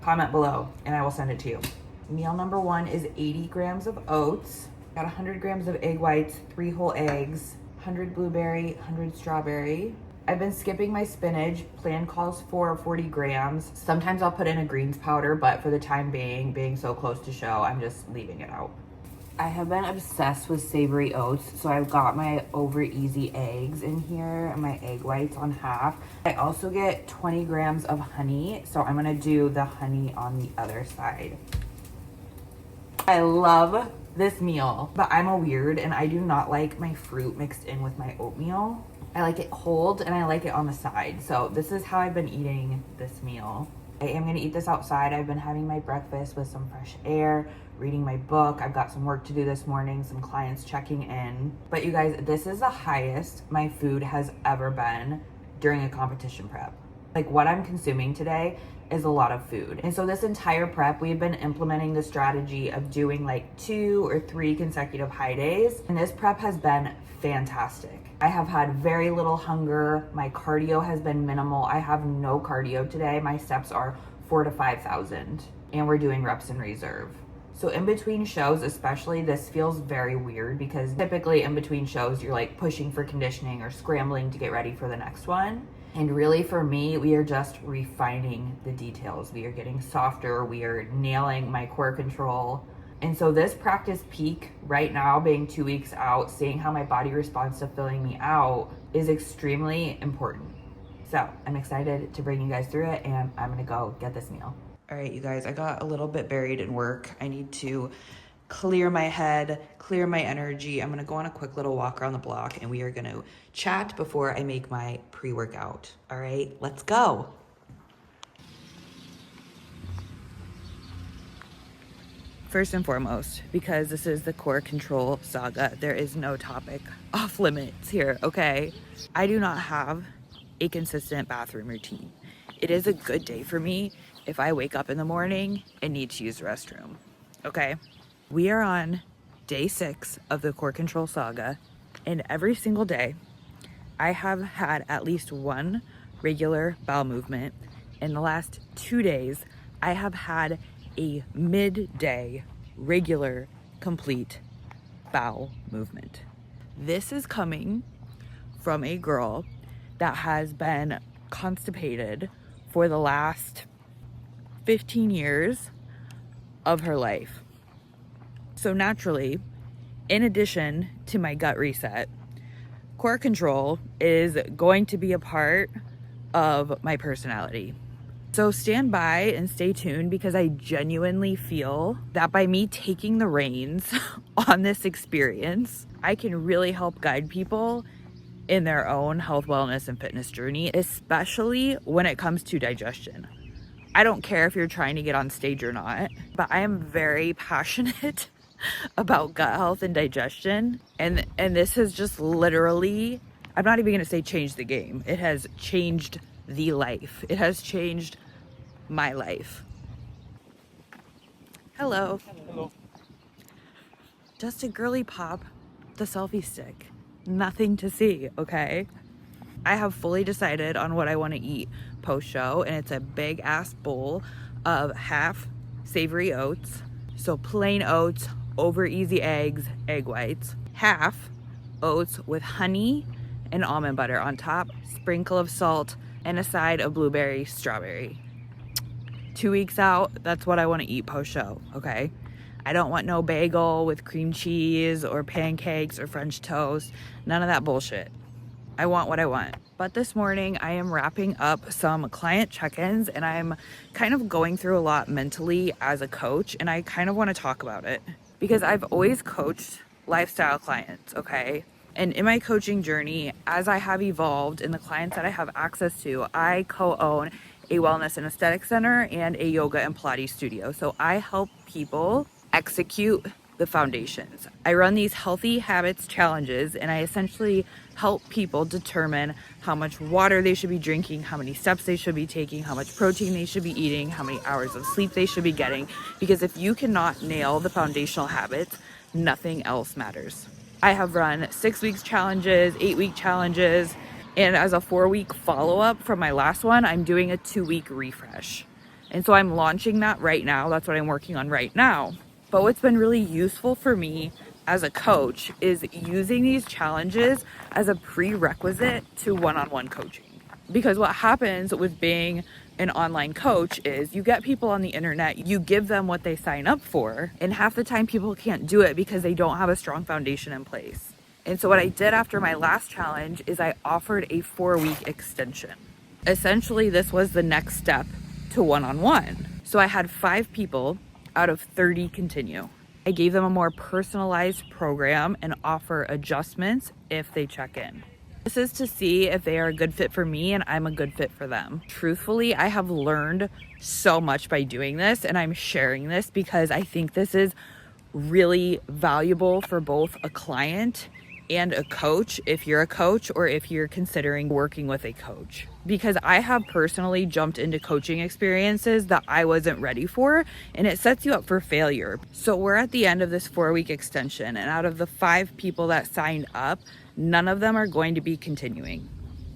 comment below and I will send it to you. Meal number 1 is 80 grams of oats, got 100 grams of egg whites, 3 whole eggs, 100 blueberry, 100 strawberry. I've been skipping my spinach. Plan calls for 40 grams. Sometimes I'll put in a greens powder, but for the time being so close to show, I'm just leaving it out. I have been obsessed with savory oats, so I've got my Over Easy eggs in here and my egg whites on half. I also get 20 grams of honey, so I'm gonna do the honey on the other side. I love this meal, but I'm a weird and I do not like my fruit mixed in with my oatmeal. I like it cold and I like it on the side. So this is how I've been eating this meal. I am gonna eat this outside. I've been having my breakfast with some fresh air, reading my book. I've got some work to do this morning, some clients checking in. But you guys, this is the highest my food has ever been during a competition prep. Like what I'm consuming today is a lot of food. And so this entire prep, we've been implementing the strategy of doing like 2 or 3 consecutive high days. And this prep has been fantastic. I have had very little hunger. My cardio has been minimal. I have no cardio today. My steps are 4,000 to 5,000 and we're doing reps in reserve. So in between shows, especially, this feels very weird because typically in between shows, you're like pushing for conditioning or scrambling to get ready for the next one. And really for me, we are just refining the details. We are getting softer. We are nailing my core control. And so this practice peak right now, being 2 weeks out, seeing how my body responds to filling me out is extremely important. So I'm excited to bring you guys through it and I'm gonna go get this meal. All right, you guys, I got a little bit buried in work. I need to clear my head, clear my energy. I'm gonna go on a quick little walk around the block and we are gonna chat before I make my pre-workout. All right, let's go. First and foremost, because this is the core control saga, there is no topic off limits here, okay? I do not have a consistent bathroom routine. It is a good day for me if I wake up in the morning and need to use the restroom, okay? We are on day 6 of the core control saga, and every single day I have had at least 1 regular bowel movement. In the last 2 days, I have had a midday regular complete bowel movement. This is coming from a girl that has been constipated for the last 15 years of her life. So naturally, in addition to my gut reset, core control is going to be a part of my personality. So stand by and stay tuned because I genuinely feel that by me taking the reins on this experience, I can really help guide people in their own health, wellness, and fitness journey, especially when it comes to digestion. I don't care if you're trying to get on stage or not, but I am very passionate about gut health and digestion. And this has just literally, I'm not even going to say changed the game. It has changed the life. It has changed my life. Hello. Hello. Just a girly pop, the selfie stick. Nothing to see, okay? I have fully decided on what I want to eat post-show, and it's a big ass bowl of half savory oats. So plain oats over easy eggs, egg whites. Half oats with honey and almond butter on top, sprinkle of salt, and a side of blueberry, strawberry. 2 weeks out, that's what I want to eat post-show, okay? I don't want no bagel with cream cheese or pancakes or French toast. None of that bullshit. I want what I want. But this morning I am wrapping up some client check-ins, and I'm kind of going through a lot mentally as a coach, and I kind of want to talk about it because I've always coached lifestyle clients, okay? And in my coaching journey, as I have evolved and the clients that I have access to, I co-own a wellness and aesthetic center and a yoga and Pilates studio. So I help people execute the foundations. I run these healthy habits challenges, and I essentially help people determine how much water they should be drinking, how many steps they should be taking, how much protein they should be eating, how many hours of sleep they should be getting. Because if you cannot nail the foundational habits, nothing else matters. I have run 6 weeks challenges, 8-week challenges, and as a 4-week follow-up from my last one, I'm doing a 2-week refresh. And so I'm launching that right now. That's what I'm working on right now. But what's been really useful for me as a coach is using these challenges as a prerequisite to one-on-one coaching. Because what happens with being an online coach is you get people on the internet, you give them what they sign up for, and half the time people can't do it because they don't have a strong foundation in place. And so what I did after my last challenge is I offered a 4-week extension. Essentially, this was the next step to one-on-one. So I had 5 people out of 30 continue. I gave them a more personalized program and offer adjustments if they check in. This is to see if they are a good fit for me and I'm a good fit for them. Truthfully, I have learned so much by doing this, and I'm sharing this because I think this is really valuable for both a client and a coach, if you're a coach or if you're considering working with a coach. Because I have personally jumped into coaching experiences that I wasn't ready for, and it sets you up for failure. So we're at the end of this 4-week extension, and out of the 5 people that signed up, none of them are going to be continuing.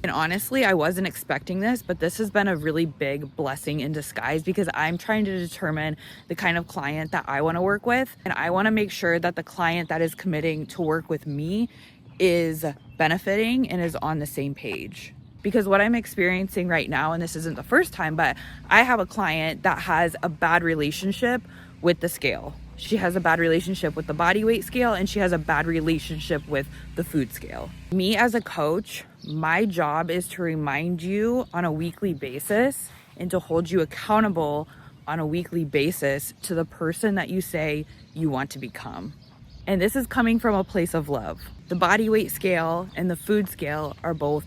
And honestly, I wasn't expecting this, but this has been a really big blessing in disguise because I'm trying to determine the kind of client that I want to work with. And I want to make sure that the client that is committing to work with me is benefiting and is on the same page. Because what I'm experiencing right now, and this isn't the first time, but I have a client that has a bad relationship with the scale. She has a bad relationship with the body weight scale, and she has a bad relationship with the food scale. Me as a coach, my job is to remind you on a weekly basis and to hold you accountable on a weekly basis to the person that you say you want to become. And this is coming from a place of love. The body weight scale and the food scale are both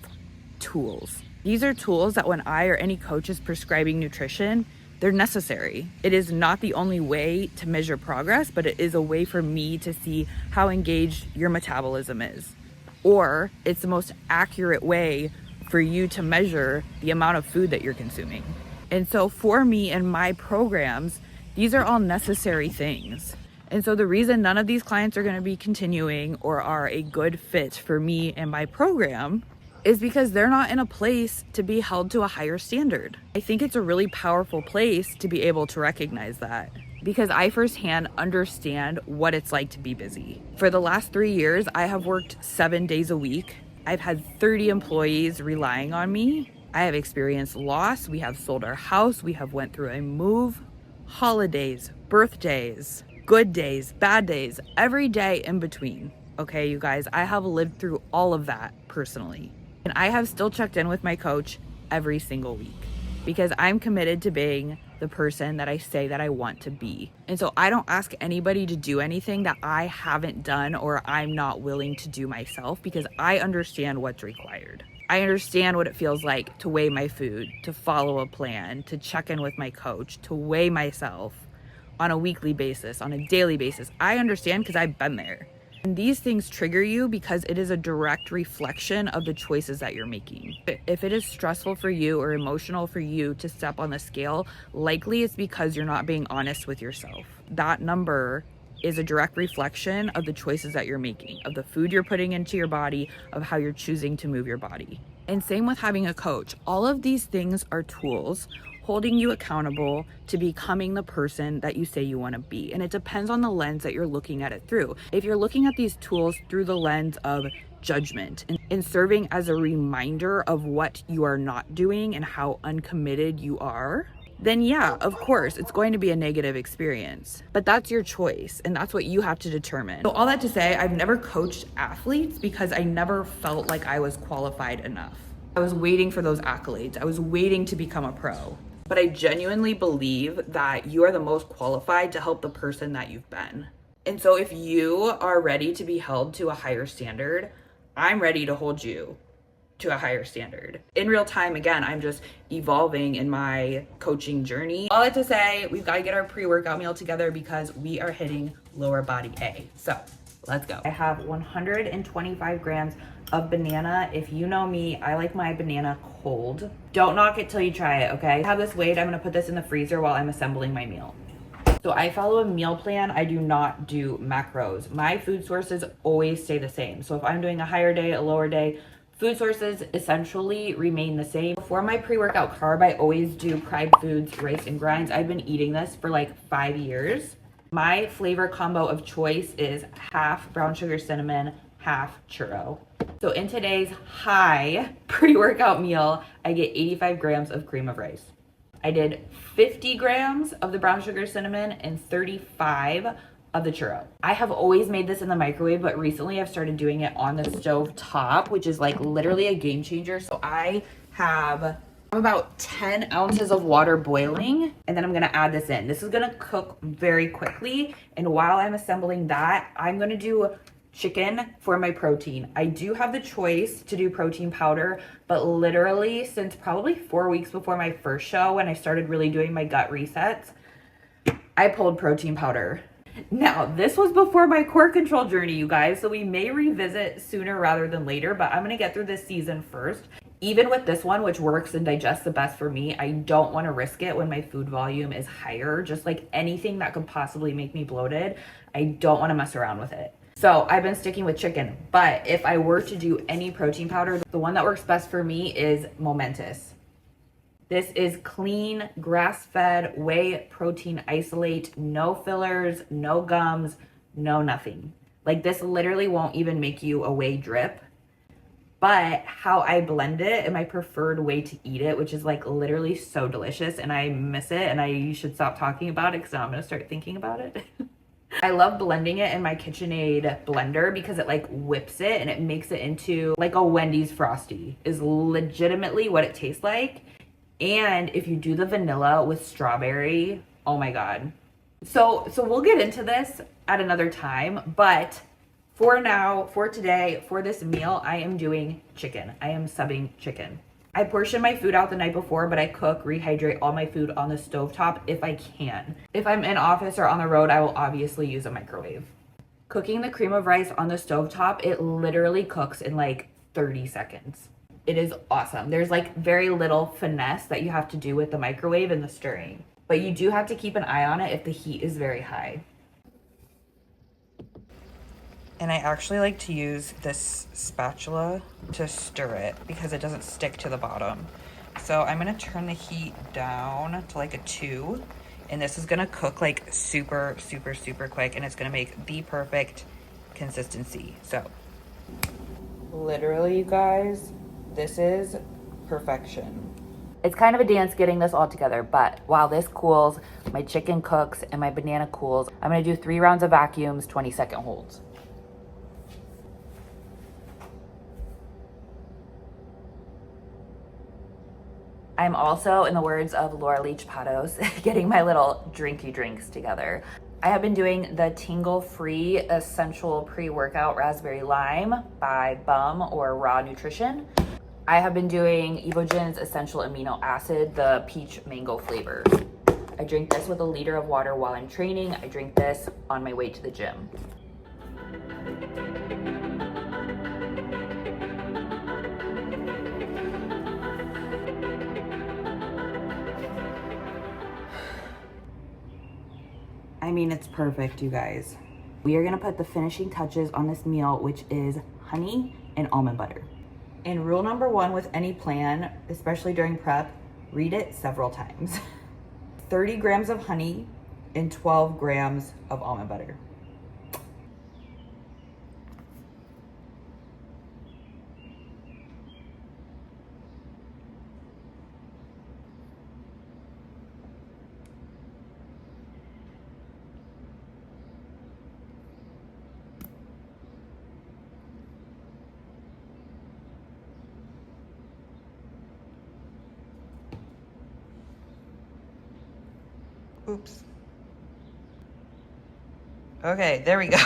tools. These are tools that when I or any coach is prescribing nutrition, they're necessary. It is not the only way to measure progress, but it is a way for me to see how engaged your metabolism is. Or it's the most accurate way for you to measure the amount of food that you're consuming. And so for me and my programs, these are all necessary things. And so the reason none of these clients are going to be continuing or are a good fit for me and my program is because they're not in a place to be held to a higher standard. I think it's a really powerful place to be able to recognize that because I firsthand understand what it's like to be busy. For the last 3 years, I have worked 7 days a week. I've had 30 employees relying on me. I have experienced loss. We have sold our house. We have went through a move, holidays, birthdays, good days, bad days, every day in between. Okay, you guys, I have lived through all of that personally. And I have still checked in with my coach every single week because I'm committed to being the person that I say that I want to be. And so I don't ask anybody to do anything that I haven't done or I'm not willing to do myself because I understand what's required. I understand what it feels like to weigh my food, to follow a plan, to check in with my coach, to weigh myself, on a weekly basis, on a daily basis. I understand because I've been there. And these things trigger you because it is a direct reflection of the choices that you're making. If it is stressful for you or emotional for you to step on the scale, likely it's because you're not being honest with yourself. That number is a direct reflection of the choices that you're making, of the food you're putting into your body, of how you're choosing to move your body. And same with having a coach. All of these things are tools holding you accountable to becoming the person that you say you want to be. And it depends on the lens that you're looking at it through. If you're looking at these tools through the lens of judgment and serving as a reminder of what you are not doing and how uncommitted you are, then yeah, of course, it's going to be a negative experience. But that's your choice, and that's what you have to determine. So all that to say, I've never coached athletes because I never felt like I was qualified enough. I was waiting for those accolades. I was waiting to become a pro. But I genuinely believe that you are the most qualified to help the person that you've been. And so if you are ready to be held to a higher standard, I'm ready to hold you to a higher standard. In real time, again, I'm just evolving in my coaching journey. All that to say, we've got to get our pre-workout meal together because we are hitting lower body A. So let's go. I have 125 grams of banana. If you know me, I like my banana cold. Don't knock it till you try it, okay? I have this weighed. I'm gonna put this in the freezer while I'm assembling my meal. So I follow a meal plan. I do not do macros. My food sources always stay the same. So if I'm doing a higher day, a lower day, food sources essentially remain the same. For my pre-workout carb, I always do Pride Foods rice and grinds. I've been eating this for like 5 years. My flavor combo of choice is half brown sugar cinnamon, half churro. So in today's high pre-workout meal, I get 85 grams of cream of rice. I did 50 grams of the brown sugar cinnamon and 35 of the churro. I have always made this in the microwave, but recently I've started doing it on the stove top, which is like literally a game changer. So I have about 10 ounces of water boiling, and then I'm gonna add this in. This is gonna cook very quickly. And while I'm assembling that, I'm gonna do chicken for my protein. I do have the choice to do protein powder, but literally since probably 4 weeks before my first show, when I started really doing my gut resets, I pulled protein powder. Now, this was before my core control journey, you guys, so we may revisit sooner rather than later, but I'm gonna get through this season first. Even with this one, which works and digests the best for me, I don't wanna risk it when my food volume is higher. Just like anything that could possibly make me bloated, I don't wanna mess around with it. So I've been sticking with chicken, but if I were to do any protein powder, the one that works best for me is Momentous. This is clean, grass-fed whey protein isolate, no fillers, no gums, no nothing. Like this literally won't even make you a whey drip. But how I blend it and my preferred way to eat it, which is like literally so delicious and I miss it and I should stop talking about it because now I'm gonna start thinking about it. I love blending it in my KitchenAid blender because it like whips it and it makes it into like a Wendy's Frosty is legitimately what it tastes like. And if you do the vanilla with strawberry, oh my God. So we'll get into this at another time, but for now, for today, for this meal, I am doing chicken. I am subbing chicken. I portion my food out the night before, but I cook, rehydrate all my food on the stovetop if I can. If I'm in office or on the road, I will obviously use a microwave. Cooking the cream of rice on the stovetop, it literally cooks in like 30 seconds. It is awesome. There's like very little finesse that you have to do with the microwave and the stirring, but you do have to keep an eye on it if the heat is very high. And I actually like to use this spatula to stir it because it doesn't stick to the bottom. So I'm gonna turn the heat down to like a 2, and this is gonna cook like super, super, super quick, and it's gonna make the perfect consistency. So literally, you guys, this is perfection. It's kind of a dance getting this all together, but while this cools, my chicken cooks and my banana cools, I'm gonna do 3 rounds of vacuums, 20-second holds. I'm also, in the words of Laura Leach Patos, getting my little drinky drinks together. I have been doing the Tingle Free Essential Pre-Workout Raspberry Lime by Bum or Raw Nutrition. I have been doing Evogen's Essential Amino Acid, the peach mango flavor. I drink this with a liter of water while I'm training. I drink this on my way to the gym. I mean, it's perfect, you guys. We are gonna put the finishing touches on this meal, which is honey and almond butter. And rule number one with any plan, especially during prep, read it several times. 30 grams of honey and 12 grams of almond butter. Oops. Okay, there we go.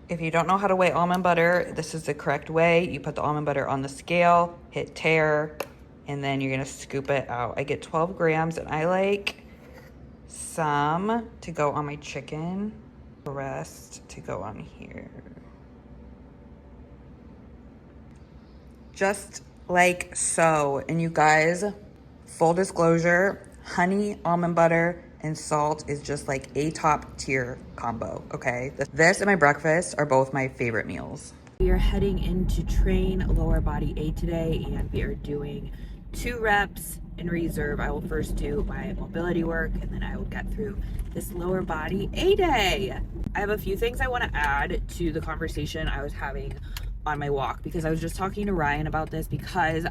If you don't know how to weigh almond butter, this is the correct way. You put the almond butter on the scale, hit tare, and then you're gonna scoop it out. I get 12 grams and I like some to go on my chicken, the rest to go on here. Just like so. And you guys, full disclosure, honey, almond butter, and salt is just like a top tier combo, okay? This and my breakfast are both my favorite meals. We are heading in to train lower body A today, and we are doing 2 reps in reserve. I will first do my mobility work, and then I will get through this lower body A day. I have a few things I want to add to the conversation I was having on my walk, because I was just talking to Ryan about this, because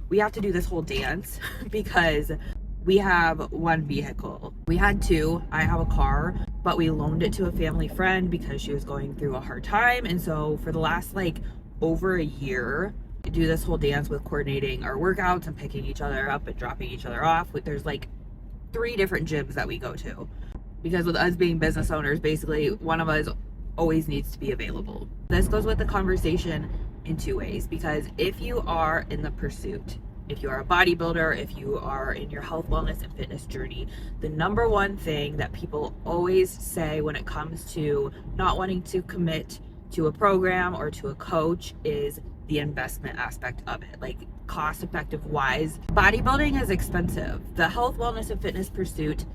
we have to do this whole dance because we have 1 vehicle. We had 2. I have a car, but we loaned it to a family friend because she was going through a hard time. And so for the last over a year, we do this whole dance with coordinating our workouts and picking each other up and dropping each other off. There's 3 different gyms that we go to, because with us being business owners, basically one of us always needs to be available. This goes with the conversation in 2 ways, because if you are in the pursuit, if you are a bodybuilder, if you are in your health, wellness, and fitness journey, the number one thing that people always say when it comes to not wanting to commit to a program or to a coach is the investment aspect of it, cost effective wise. Bodybuilding is expensive. The health, wellness, and fitness pursuit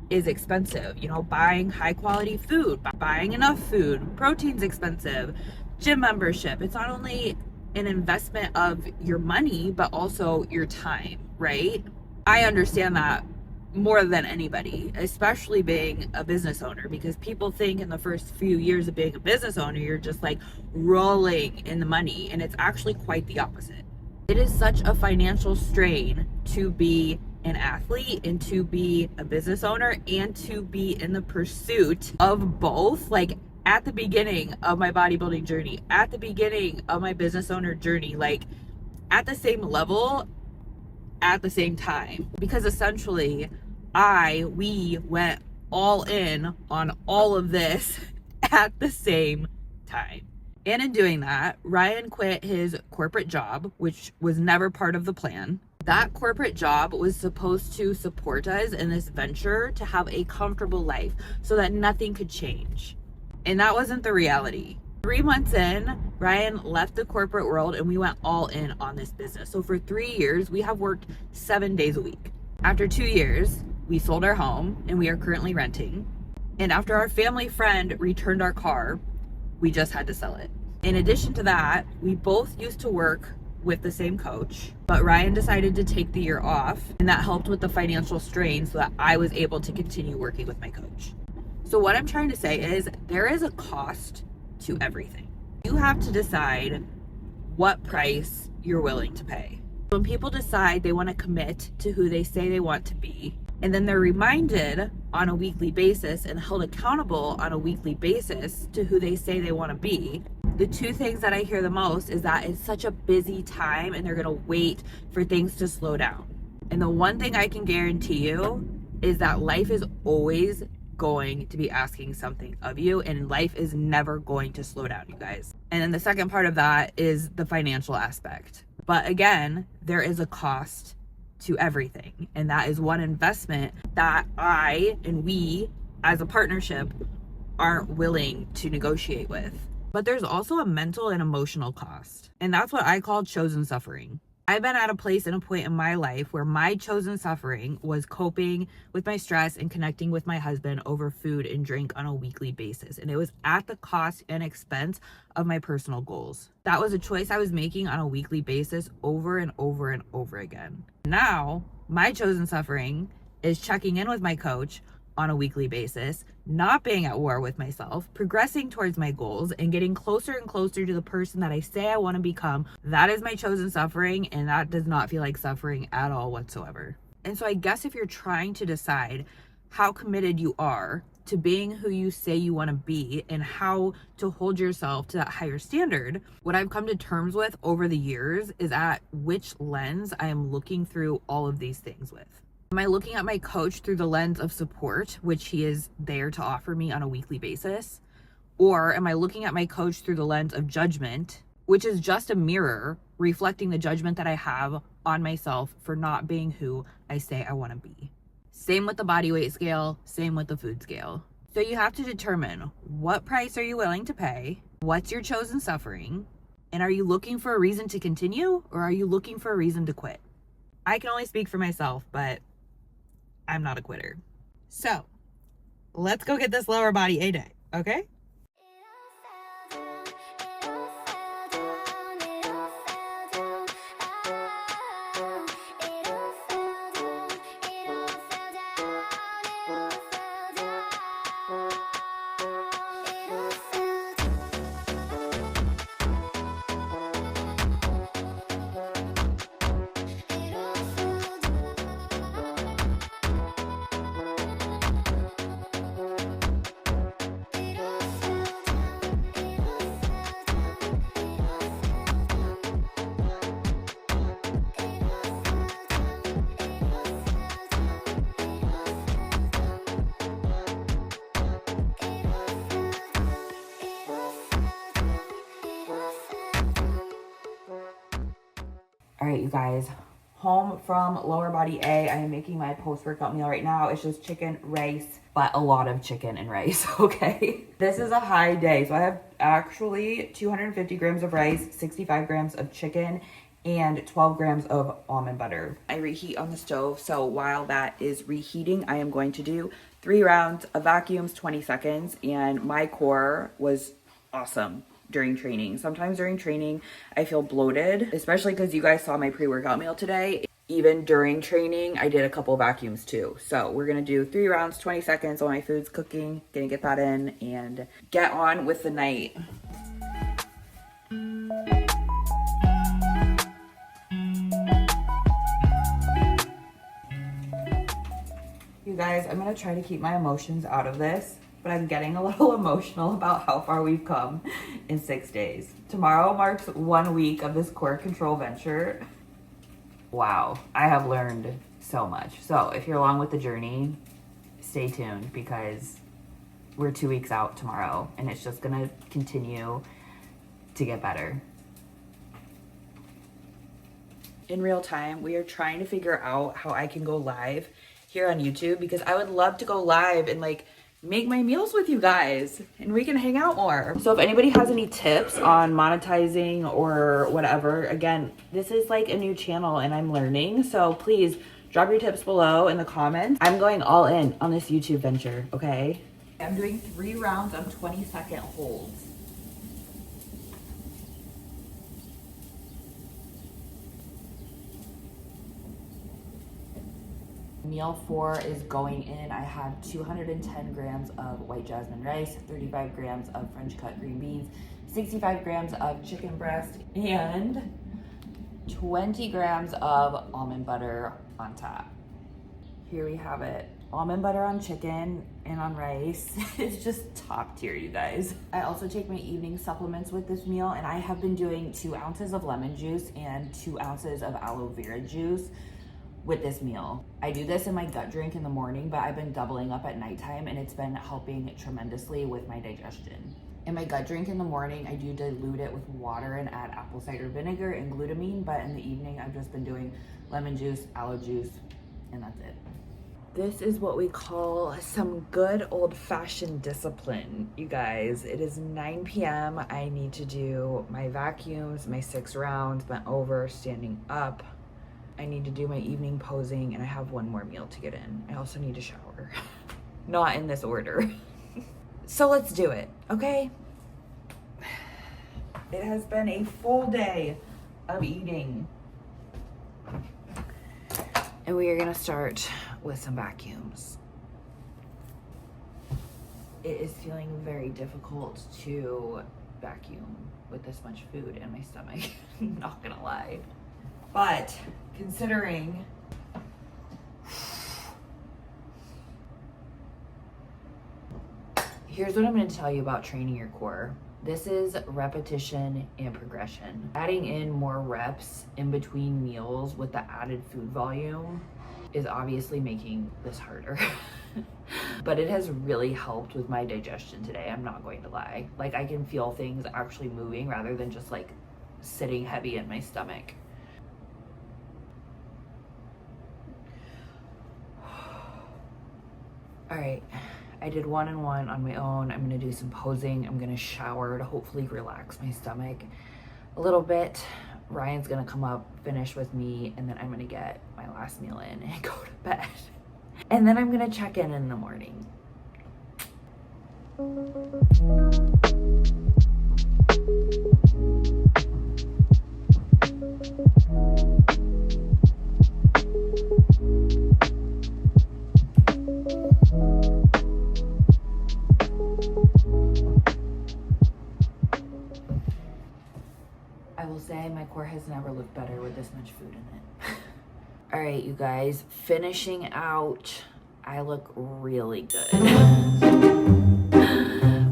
is expensive. Buying high quality food, buying enough food, protein's expensive, gym membership. It's not only an investment of your money, but also your time, right? I understand that more than anybody, especially being a business owner, because people think in the first few years of being a business owner, you're just rolling in the money, and it's actually quite the opposite. It is such a financial strain to be an athlete and to be a business owner and to be in the pursuit of both. At the beginning of my bodybuilding journey, at the beginning of my business owner journey, at the same level, at the same time, because essentially we went all in on all of this at the same time. And in doing that, Ryan quit his corporate job, which was never part of the plan. That corporate job was supposed to support us in this venture to have a comfortable life so that nothing could change. And that wasn't the reality. 3 months in, Ryan left the corporate world and we went all in on this business. So for 3 years, we have worked 7 days a week. After 2 years, we sold our home and we are currently renting. And after our family friend returned our car, we just had to sell it. In addition to that, we both used to work with the same coach, but Ryan decided to take the year off, and that helped with the financial strain so that I was able to continue working with my coach. So what I'm trying to say is there is a cost to everything. You have to decide what price you're willing to pay. When people decide they want to commit to who they say they want to be, and then they're reminded on a weekly basis and held accountable on a weekly basis to who they say they want to be, the 2 things that I hear the most is that it's such a busy time and they're going to wait for things to slow down. And the one thing I can guarantee you is that life is always going to be asking something of you, and life is never going to slow down, you guys. And then the second part of that is the financial aspect. But again, there is a cost to everything. And that is one investment that I and we as a partnership aren't willing to negotiate with. But there's also a mental and emotional cost. And that's what I call chosen suffering. I've been at a place and a point in my life where my chosen suffering was coping with my stress and connecting with my husband over food and drink on a weekly basis. And it was at the cost and expense of my personal goals. That was a choice I was making on a weekly basis over and over and over again. Now, my chosen suffering is checking in with my coach on a weekly basis, not being at war with myself, progressing towards my goals, and getting closer and closer to the person that I say I want to become. That is my chosen suffering, and that does not feel like suffering at all whatsoever. And so I guess if you're trying to decide how committed you are to being who you say you want to be and how to hold yourself to that higher standard, what I've come to terms with over the years is at which lens I am looking through all of these things with. Am I looking at my coach through the lens of support, which he is there to offer me on a weekly basis? Or am I looking at my coach through the lens of judgment, which is just a mirror reflecting the judgment that I have on myself for not being who I say I want to be? Same with the body weight scale, same with the food scale. So you have to determine, what price are you willing to pay? What's your chosen suffering? And are you looking for a reason to continue, or are you looking for a reason to quit? I can only speak for myself, but I'm not a quitter. So let's go get this lower body A day, okay? All right, you guys, home from lower body A. I am making my post-workout meal right now. It's just chicken, rice, but a lot of chicken and rice, okay? This is a high day. So I have actually 250 grams of rice, 65 grams of chicken, and 12 grams of almond butter. I reheat on the stove. So while that is reheating, I am going to do 3 rounds of vacuums, 20 seconds. And my core was awesome during training. Sometimes during training, I feel bloated, especially because you guys saw my pre-workout meal today. Even during training, I did a couple vacuums too. So we're gonna do 3 rounds, 20 seconds while my food's cooking. Gonna get that in and get on with the night. You guys, I'm gonna try to keep my emotions out of this, but I'm getting a little emotional about how far we've come in 6 days. Tomorrow marks 1 week of this core control venture. Wow, I have learned so much. So if you're along with the journey, stay tuned because we're 2 weeks out tomorrow and it's just gonna continue to get better. In real time, we are trying to figure out how I can go live here on YouTube because I would love to go live and like make my meals with you guys and we can hang out more. So if anybody has any tips on monetizing or whatever, again, this is like a new channel and I'm learning. So please drop your tips below in the comments. I'm going all in on this YouTube venture, okay? I'm doing 3 rounds of 20-second holds. Meal 4 is going in. I have 210 grams of white jasmine rice, 35 grams of French cut green beans, 65 grams of chicken breast, and 20 grams of almond butter on top. Here we have it. Almond butter on chicken and on rice. It's just top tier, you guys. I also take my evening supplements with this meal, and I have been doing 2 ounces of lemon juice and 2 ounces of aloe vera juice with this meal. I do this in my gut drink in the morning, but I've been doubling up at nighttime and it's been helping tremendously with my digestion. In my gut drink in the morning, I do dilute it with water and add apple cider vinegar and glutamine, but in the evening, I've just been doing lemon juice, aloe juice, and that's it. This is what we call some good old-fashioned discipline, you guys. It is 9 p.m. I need to do my vacuums, my 6 rounds, bent over, standing up. I need to do my evening posing, and I have one more meal to get in. I also need to shower. Not in this order. So let's do it, okay? It has been a full day of eating. And we are gonna start with some vacuums. It is feeling very difficult to vacuum with this much food in my stomach, not gonna lie. But considering here's what I'm going to tell you about training your core. This is repetition and progression. Adding in more reps in between meals with the added food volume is obviously making this harder. But it has really helped with my digestion today. I'm not going to lie. Like, I can feel things actually moving rather than just like sitting heavy in my stomach. All right. I did 1 and 1 on my own. I'm gonna do some posing. I'm gonna shower to hopefully relax my stomach a little bit. Ryan's gonna come up, finish with me, and then I'm gonna get my last meal in and go to bed. And then I'm gonna check in the morning. I will say my core has never looked better with this much food in it. All right, you guys, finishing out, I look really good.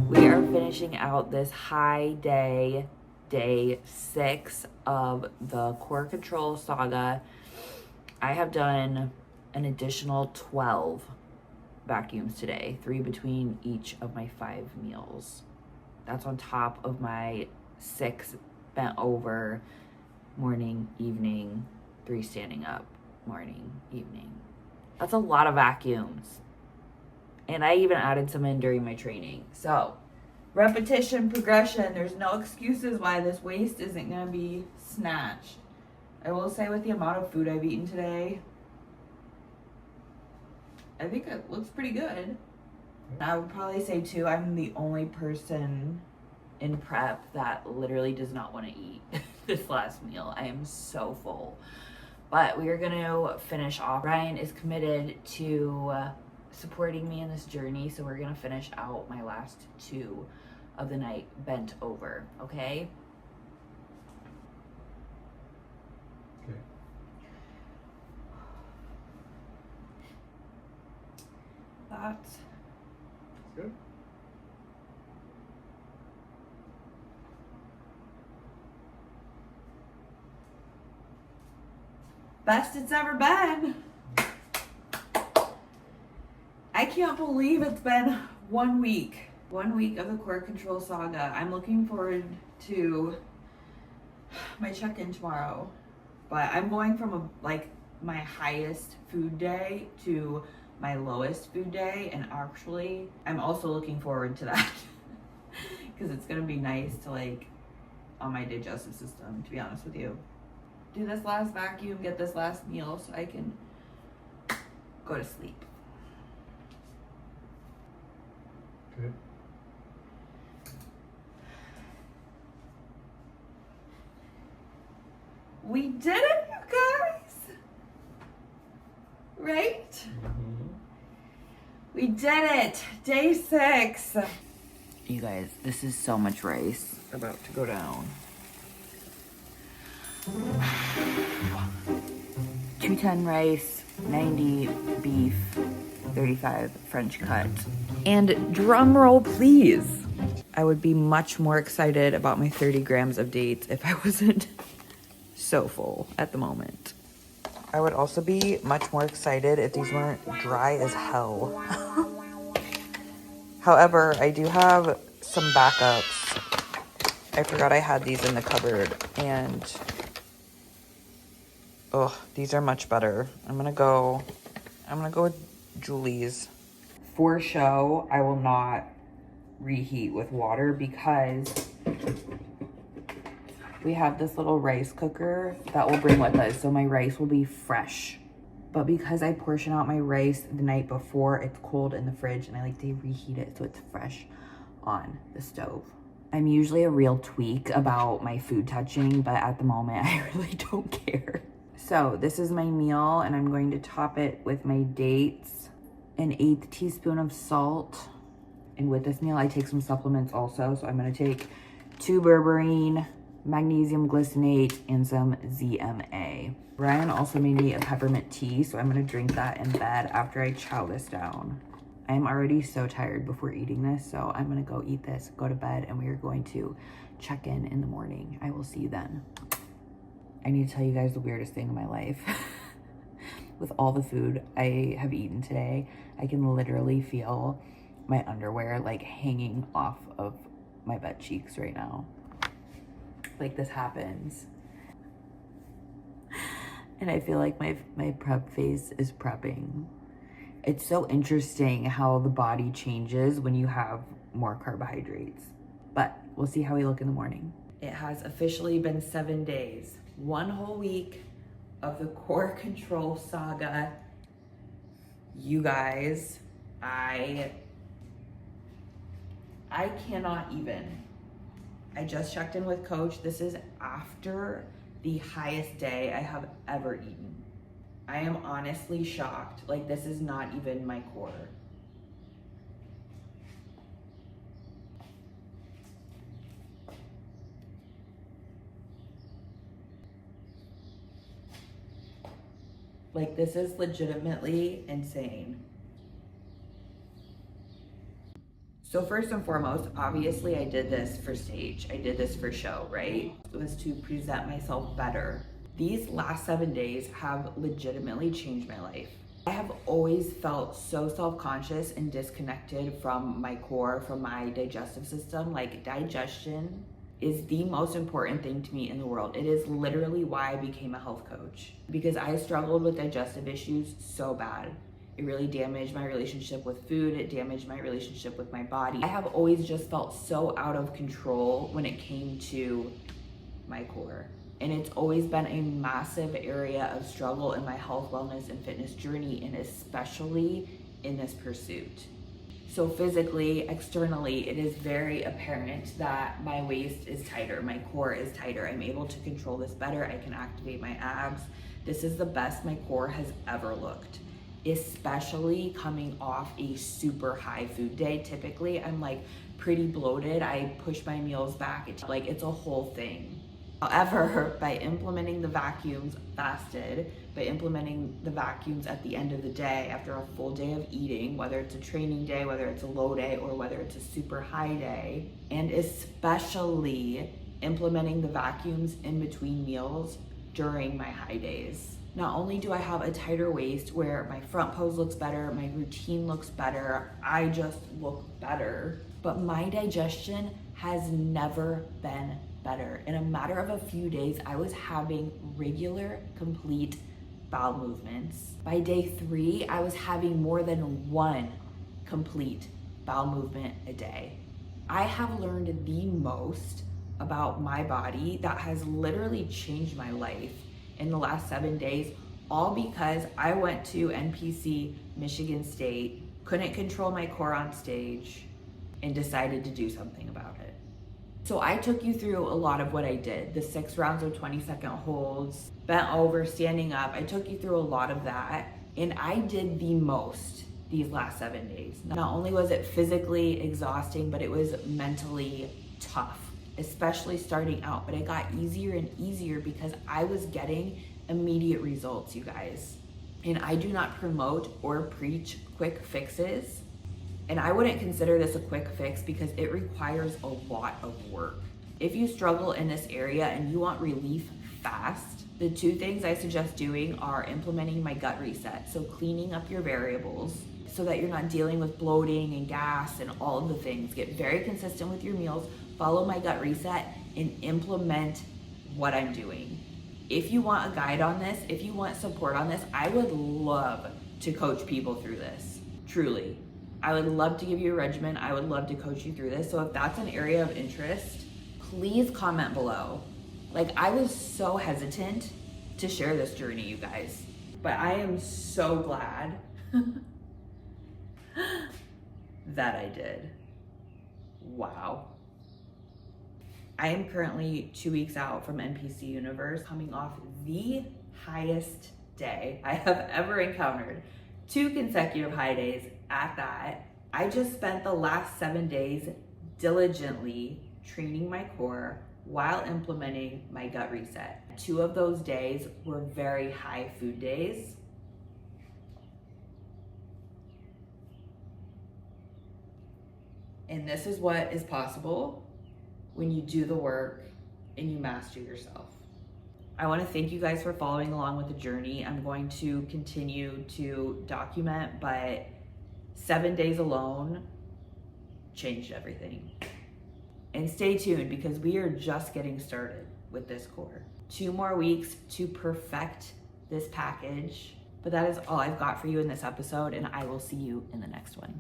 We are finishing out this high day, day 6 of the Core Control Saga. I have done an additional 12 vacuums today, 3 between each of my 5 meals. That's on top of my 6 bent over, morning, evening, 3 standing up, morning, evening. That's a lot of vacuums. And I even added some in during my training. So, repetition, progression, there's no excuses why this waist isn't gonna be snatched. I will say with the amount of food I've eaten today, I think it looks pretty good. I would probably say too, I'm the only person in prep that literally does not want to eat this last meal. I am so full. But we are going to finish off. Ryan is committed to supporting me in this journey, so we're going to finish out my last 2 of the night bent over, okay? Okay. That's Good. best it's ever been. I can't believe it's been 1 week. 1 week of the Core Control Saga. I'm looking forward to my check-in tomorrow. But I'm going from my highest food day to my lowest food day, and actually I'm also looking forward to that because it's gonna be nice to on my digestive system, to be honest with you. Do this last vacuum, get this last meal so I can go to sleep. Okay. We did it, you guys! Right? Mm-hmm. We did it! Day 6. You guys, this is so much rice about to go down. 210 rice, 90 beef, 35 French cut. And drum roll, please. I would be much more excited about my 30 grams of dates if I wasn't so full at the moment. I would also be much more excited if these weren't dry as hell. However, I do have some backups. I forgot I had these in the cupboard, and oh, these are much better. I'm gonna go with Julie's. For show, I will not reheat with water because we have this little rice cooker that we'll bring with us, so my rice will be fresh. But because I portion out my rice the night before, it's cold in the fridge, and I like to reheat it so it's fresh on the stove. I'm usually a real tweak about my food touching, but at the moment I really don't care. So this is my meal, and I'm going to top it with my dates, an 1/8 teaspoon of salt. And with this meal, I take some supplements also. So I'm gonna take 2 berberine, magnesium glycinate, and some ZMA. Ryan also made me a peppermint tea, so I'm gonna drink that in bed after I chow this down. I'm already so tired before eating this, so I'm gonna go eat this, go to bed, and we are going to check in the morning. I will see you then. I need to tell you guys the weirdest thing in my life. With all the food I have eaten today, I can literally feel my underwear like hanging off of my butt cheeks right now. Like this happens. And I feel like my prep face is prepping. It's so interesting how the body changes when you have more carbohydrates. But we'll see how we look in the morning. It has officially been 7 days. 1 whole week of the core control saga. You guys, I cannot even. I just checked in with Coach. This is after the highest day I have ever eaten. I am honestly shocked. Like, this is not even my core. Like, this is legitimately insane. So first and foremost, obviously I did this for stage. I did this for show, right? It was to present myself better. These last 7 days have legitimately changed my life. I have always felt so self-conscious and disconnected from my core, from my digestive system. Like, digestion is the most important thing to me in the world. It is literally why I became a health coach, because I struggled with digestive issues so bad. It really damaged my relationship with food. It damaged my relationship with my body. I have always just felt so out of control when it came to my core. And it's always been a massive area of struggle in my health, wellness, and fitness journey, and especially in this pursuit. So physically, externally, it is very apparent that my waist is tighter, my core is tighter. I'm able to control this better. I can activate my abs. This is the best my core has ever looked, especially coming off a super high food day. Typically, I'm like pretty bloated. I push my meals back. It's a whole thing. However, by implementing the vacuums fasted, by implementing the vacuums at the end of the day after a full day of eating, whether it's a training day, whether it's a low day, or whether it's a super high day, and especially implementing the vacuums in between meals during my high days. Not only do I have a tighter waist where my front pose looks better, my routine looks better, I just look better, but my digestion has never been better. In a matter of a few days, I was having regular, complete bowel movements. By day 3, I was having more than 1 complete bowel movement a day. I have learned the most about my body that has literally changed my life in the last 7 days, all because I went to NPC Michigan State, couldn't control my core on stage, and decided to do something about it. So I took you through a lot of what I did, the 6 rounds of 20-second holds, bent over, standing up. I took you through a lot of that, and I did the most these last 7 days. Not only was it physically exhausting, but it was mentally tough, especially starting out. But it got easier and easier because I was getting immediate results, you guys. And I do not promote or preach quick fixes. And I wouldn't consider this a quick fix because it requires a lot of work. If you struggle in this area and you want relief fast, The two things I suggest doing are implementing my gut reset. So cleaning up your variables so that you're not dealing with bloating and gas and all of the things. Get very consistent with your meals, follow my gut reset, and implement what I'm doing. If you want a guide on this, if you want support on this, I would love to coach people through this, truly. I would love to give you a regimen. I would love to coach you through this. So if that's an area of interest, please comment below. Like, I was so hesitant to share this journey, you guys, but I am so glad that I did. Wow. I am currently 2 weeks out from NPC Universe, coming off the highest day I have ever encountered. 2 consecutive high days at that. I just spent the last 7 days diligently training my core while implementing my gut reset. 2 of those days were very high food days. And this is what is possible when you do the work and you master yourself. I want to thank you guys for following along with the journey. I'm going to continue to document, but 7 days alone changed everything. And stay tuned because we are just getting started with this core. 2 more weeks to perfect this package. But that is all I've got for you in this episode, and I will see you in the next one.